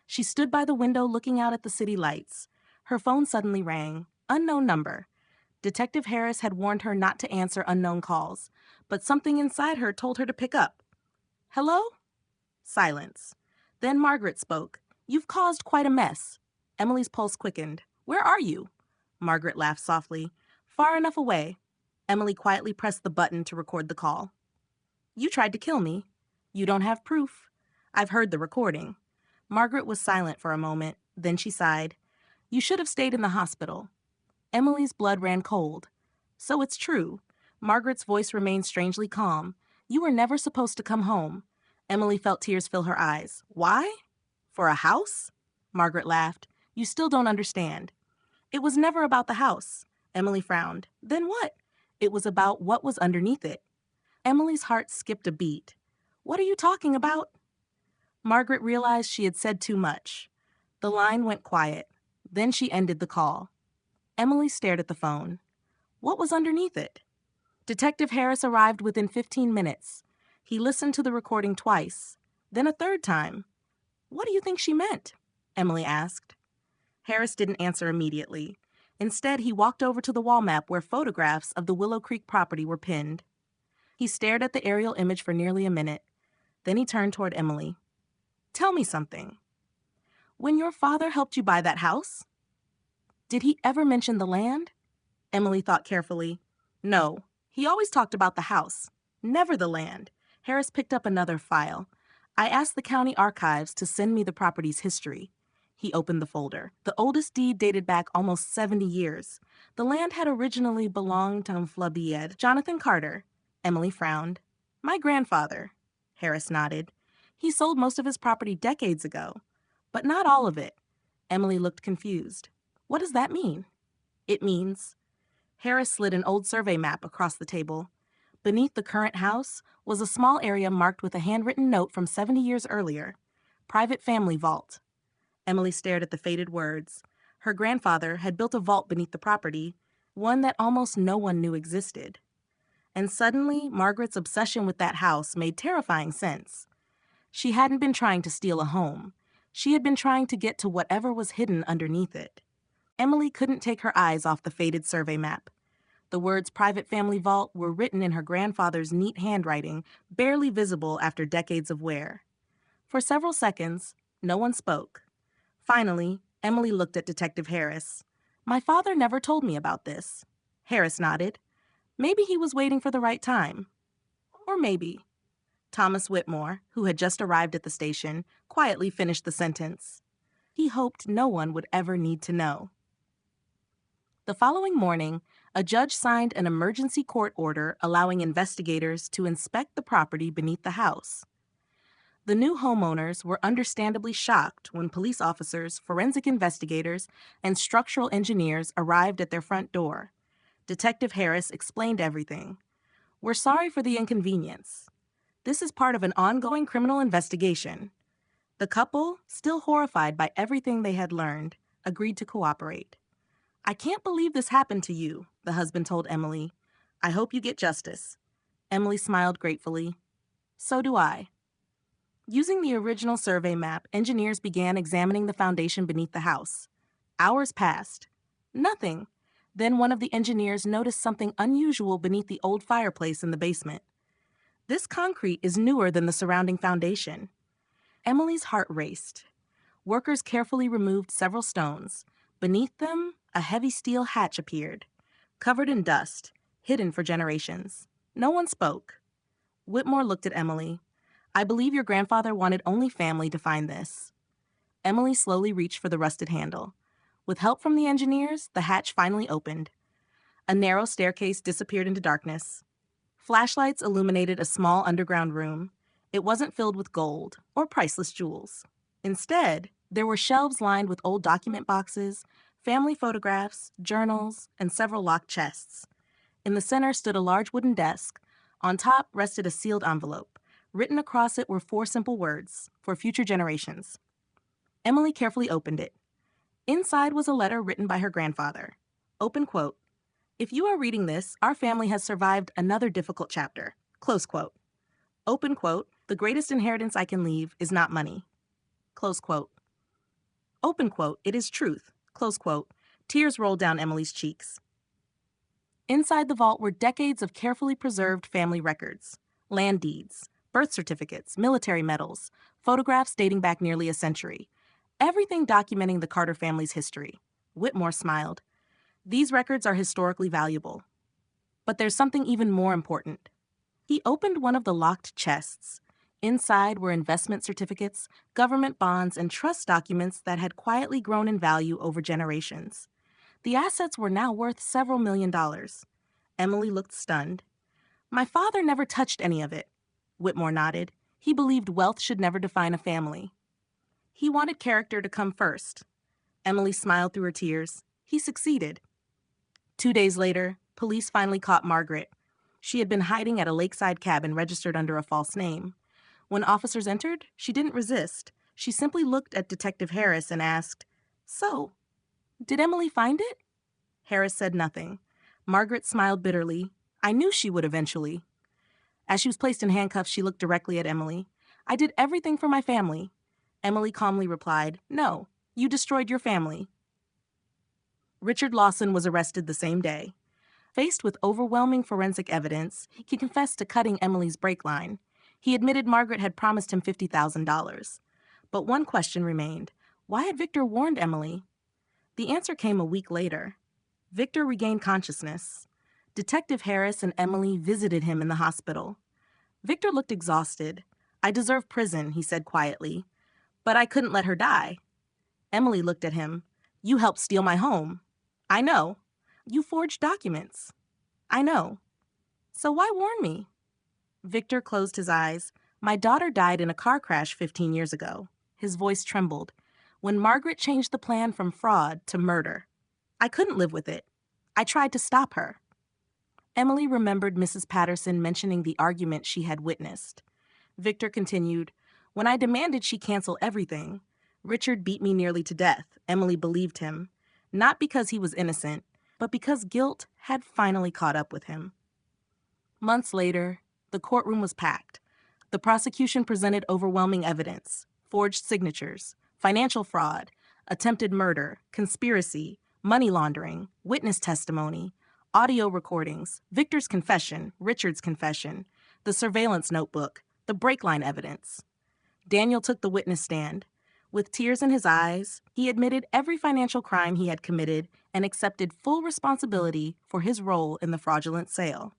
Speaker 1: She stood by the window looking out at the city lights. Her phone suddenly rang. Unknown number. Detective Harris had warned her not to answer unknown calls, but something inside her told her to pick up. Hello? Silence. Then Margaret spoke. You've caused quite a mess. Emily's pulse quickened. Where are you? Margaret laughed softly. Far enough away. Emily quietly pressed the button to record the call. You tried to kill me. You don't have proof. I've heard the recording. Margaret was silent for a moment. Then she sighed. You should have stayed in the hospital. Emily's blood ran cold. So it's true. Margaret's voice remained strangely calm. You were never supposed to come home. Emily felt tears fill her eyes. Why? For a house? Margaret laughed. You still don't understand. It was never about the house. Emily frowned. Then what? It was about what was underneath it. Emily's heart skipped a beat. What are you talking about? Margaret realized she had said too much. The line went quiet. Then she ended the call. Emily stared at the phone. What was underneath it? Detective Harris arrived within 15 minutes. He listened to the recording twice, then a third time. What do you think she meant? Emily asked. Harris didn't answer immediately. Instead, he walked over to the wall map where photographs of the Willow Creek property were pinned. He stared at the aerial image for nearly a minute. Then he turned toward Emily. Tell me something. When your father helped you buy that house, did he ever mention the land? Emily thought carefully. No, he always talked about the house, never the land. Harris picked up another file. I asked the county archives to send me the property's history. He opened the folder. The oldest deed dated back almost 70 years. The land had originally belonged to Flabied Jonathan Carter. Emily frowned. My grandfather. Harris nodded. He sold most of his property decades ago, but not all of it. Emily looked confused. What does that mean? It means... Harris slid an old survey map across the table. Beneath the current house was a small area marked with a handwritten note from 70 years earlier. Private family vault. Emily stared at the faded words. Her grandfather had built a vault beneath the property, one that almost no one knew existed. And suddenly, Margaret's obsession with that house made terrifying sense. She hadn't been trying to steal a home. She had been trying to get to whatever was hidden underneath it. Emily couldn't take her eyes off the faded survey map. The words private family vault were written in her grandfather's neat handwriting, barely visible after decades of wear. For several seconds, no one spoke. Finally, Emily looked at Detective Harris. My father never told me about this. Harris nodded. Maybe he was waiting for the right time. Or maybe. Thomas Whitmore, who had just arrived at the station, quietly finished the sentence. He hoped no one would ever need to know. The following morning, a judge signed an emergency court order allowing investigators to inspect the property beneath the house. The new homeowners were understandably shocked when police officers, forensic investigators, and structural engineers arrived at their front door. Detective Harris explained everything. We're sorry for the inconvenience. This is part of an ongoing criminal investigation. The couple, still horrified by everything they had learned, agreed to cooperate. I can't believe this happened to you, the husband told Emily. I hope you get justice. Emily smiled gratefully. So do I. Using the original survey map, engineers began examining the foundation beneath the house. Hours passed. Nothing. Then one of the engineers noticed something unusual beneath the old fireplace in the basement. This concrete is newer than the surrounding foundation. Emily's heart raced. Workers carefully removed several stones. Beneath them, a heavy steel hatch appeared, covered in dust, hidden for generations. No one spoke. Whitmore looked at Emily. I believe your grandfather wanted only family to find this. Emily slowly reached for the rusted handle. With help from the engineers, the hatch finally opened. A narrow staircase disappeared into darkness. Flashlights illuminated a small underground room. It wasn't filled with gold or priceless jewels. Instead, there were shelves lined with old document boxes, family photographs, journals, and several locked chests. In the center stood a large wooden desk. On top rested a sealed envelope. Written across it were four simple words, "For future generations." Emily carefully opened it. Inside was a letter written by her grandfather. Open quote, "If you are reading this, our family has survived another difficult chapter." Close quote. Open quote, "The greatest inheritance I can leave is not money." Close quote. Open quote, "It is truth." Close quote. Tears rolled down Emily's cheeks. Inside the vault were decades of carefully preserved family records, land deeds, birth certificates, military medals, photographs dating back nearly a century. Everything documenting the Carter family's history. Whitmore smiled. These records are historically valuable. But there's something even more important. He opened one of the locked chests. Inside were investment certificates, government bonds, and trust documents that had quietly grown in value over generations. The assets were now worth several $1,000,000. Emily looked stunned. "My father never touched any of it." Whitmore nodded. "He believed wealth should never define a family. He wanted character to come first." Emily smiled through her tears. He succeeded. 2 days later, police finally caught Margaret. She had been hiding at a lakeside cabin registered under a false name. When officers entered, she didn't resist. She simply looked at Detective Harris and asked, "So, did Emily find it?" Harris said nothing. Margaret smiled bitterly. "I knew she would eventually." As she was placed in handcuffs, she looked directly at Emily. "I did everything for my family." Emily calmly replied, "No, you destroyed your family." Richard Lawson was arrested the same day. Faced with overwhelming forensic evidence, he confessed to cutting Emily's brake line. He admitted Margaret had promised him $50,000. But one question remained. Why had Victor warned Emily? The answer came a week later. Victor regained consciousness. Detective Harris and Emily visited him in the hospital. Victor looked exhausted. "I deserve prison," he said quietly. "But I couldn't let her die." Emily looked at him. "You helped steal my home." "I know." "You forged documents." "I know." "So why warn me?" Victor closed his eyes. "My daughter died in a car crash 15 years ago." His voice trembled. "When Margaret changed the plan from fraud to murder. I couldn't live with it. I tried to stop her." Emily remembered Mrs. Patterson mentioning the argument she had witnessed. Victor continued, "When I demanded she cancel everything, Richard beat me nearly to death." Emily believed him, not because he was innocent, but because guilt had finally caught up with him. Months later, the courtroom was packed. The prosecution presented overwhelming evidence: forged signatures, financial fraud, attempted murder, conspiracy, money laundering, witness testimony, audio recordings, Victor's confession, Richard's confession, the surveillance notebook, the brake line evidence. Daniel took the witness stand. With tears in his eyes, he admitted every financial crime he had committed and accepted full responsibility for his role in the fraudulent sale.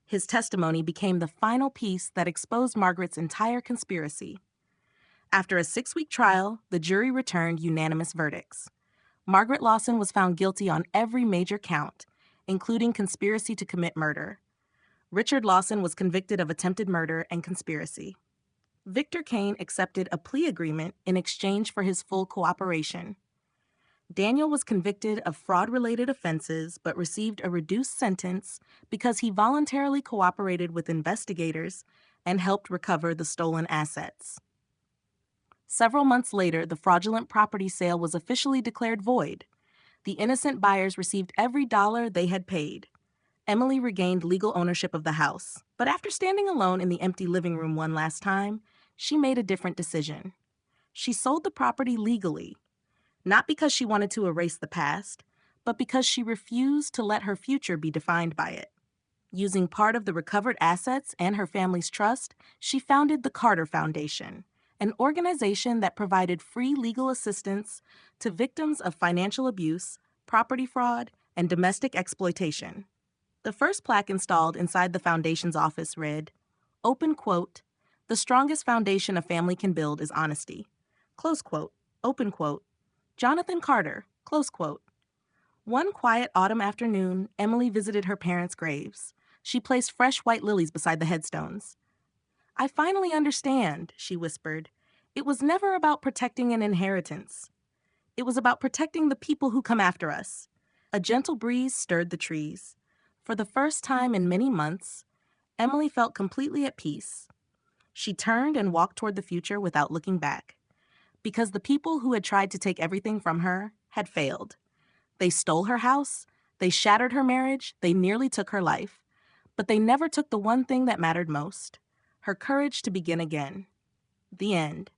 Speaker 1: His testimony became the final piece that exposed Margaret's entire conspiracy. After a 6-week trial, the jury returned unanimous verdicts. Margaret Lawson was found guilty on every major count, including conspiracy to commit murder. Richard Lawson was convicted of attempted murder and conspiracy. Victor Kane accepted a plea agreement in exchange for his full cooperation. Daniel was convicted of fraud-related offenses but received a reduced sentence because he voluntarily cooperated with investigators and helped recover the stolen assets. Several months later, the fraudulent property sale was officially declared void. The innocent buyers received every dollar they had paid. Emily regained legal ownership of the house, but after standing alone in the empty living room one last time, she made a different decision. She sold the property legally, not because she wanted to erase the past, but because she refused to let her future be defined by it. Using part of the recovered assets and her family's trust, she founded the Carter Foundation, an organization that provided free legal assistance to victims of financial abuse, property fraud, and domestic exploitation. The first plaque installed inside the foundation's office read, "Open quote, the strongest foundation a family can build is honesty. Close quote, open quote, Jonathan Carter, close quote." One quiet autumn afternoon, Emily visited her parents' graves. She placed fresh white lilies beside the headstones. "I finally understand," she whispered. "It was never about protecting an inheritance. It was about protecting the people who come after us. A gentle breeze stirred the trees. For the first time in many months, Emily felt completely at peace. She turned and walked toward the future without looking back. Because the people who had tried to take everything from her had failed. They stole her house, they shattered her marriage, they nearly took her life. But they never took the one thing that mattered most: her courage to begin again. The end.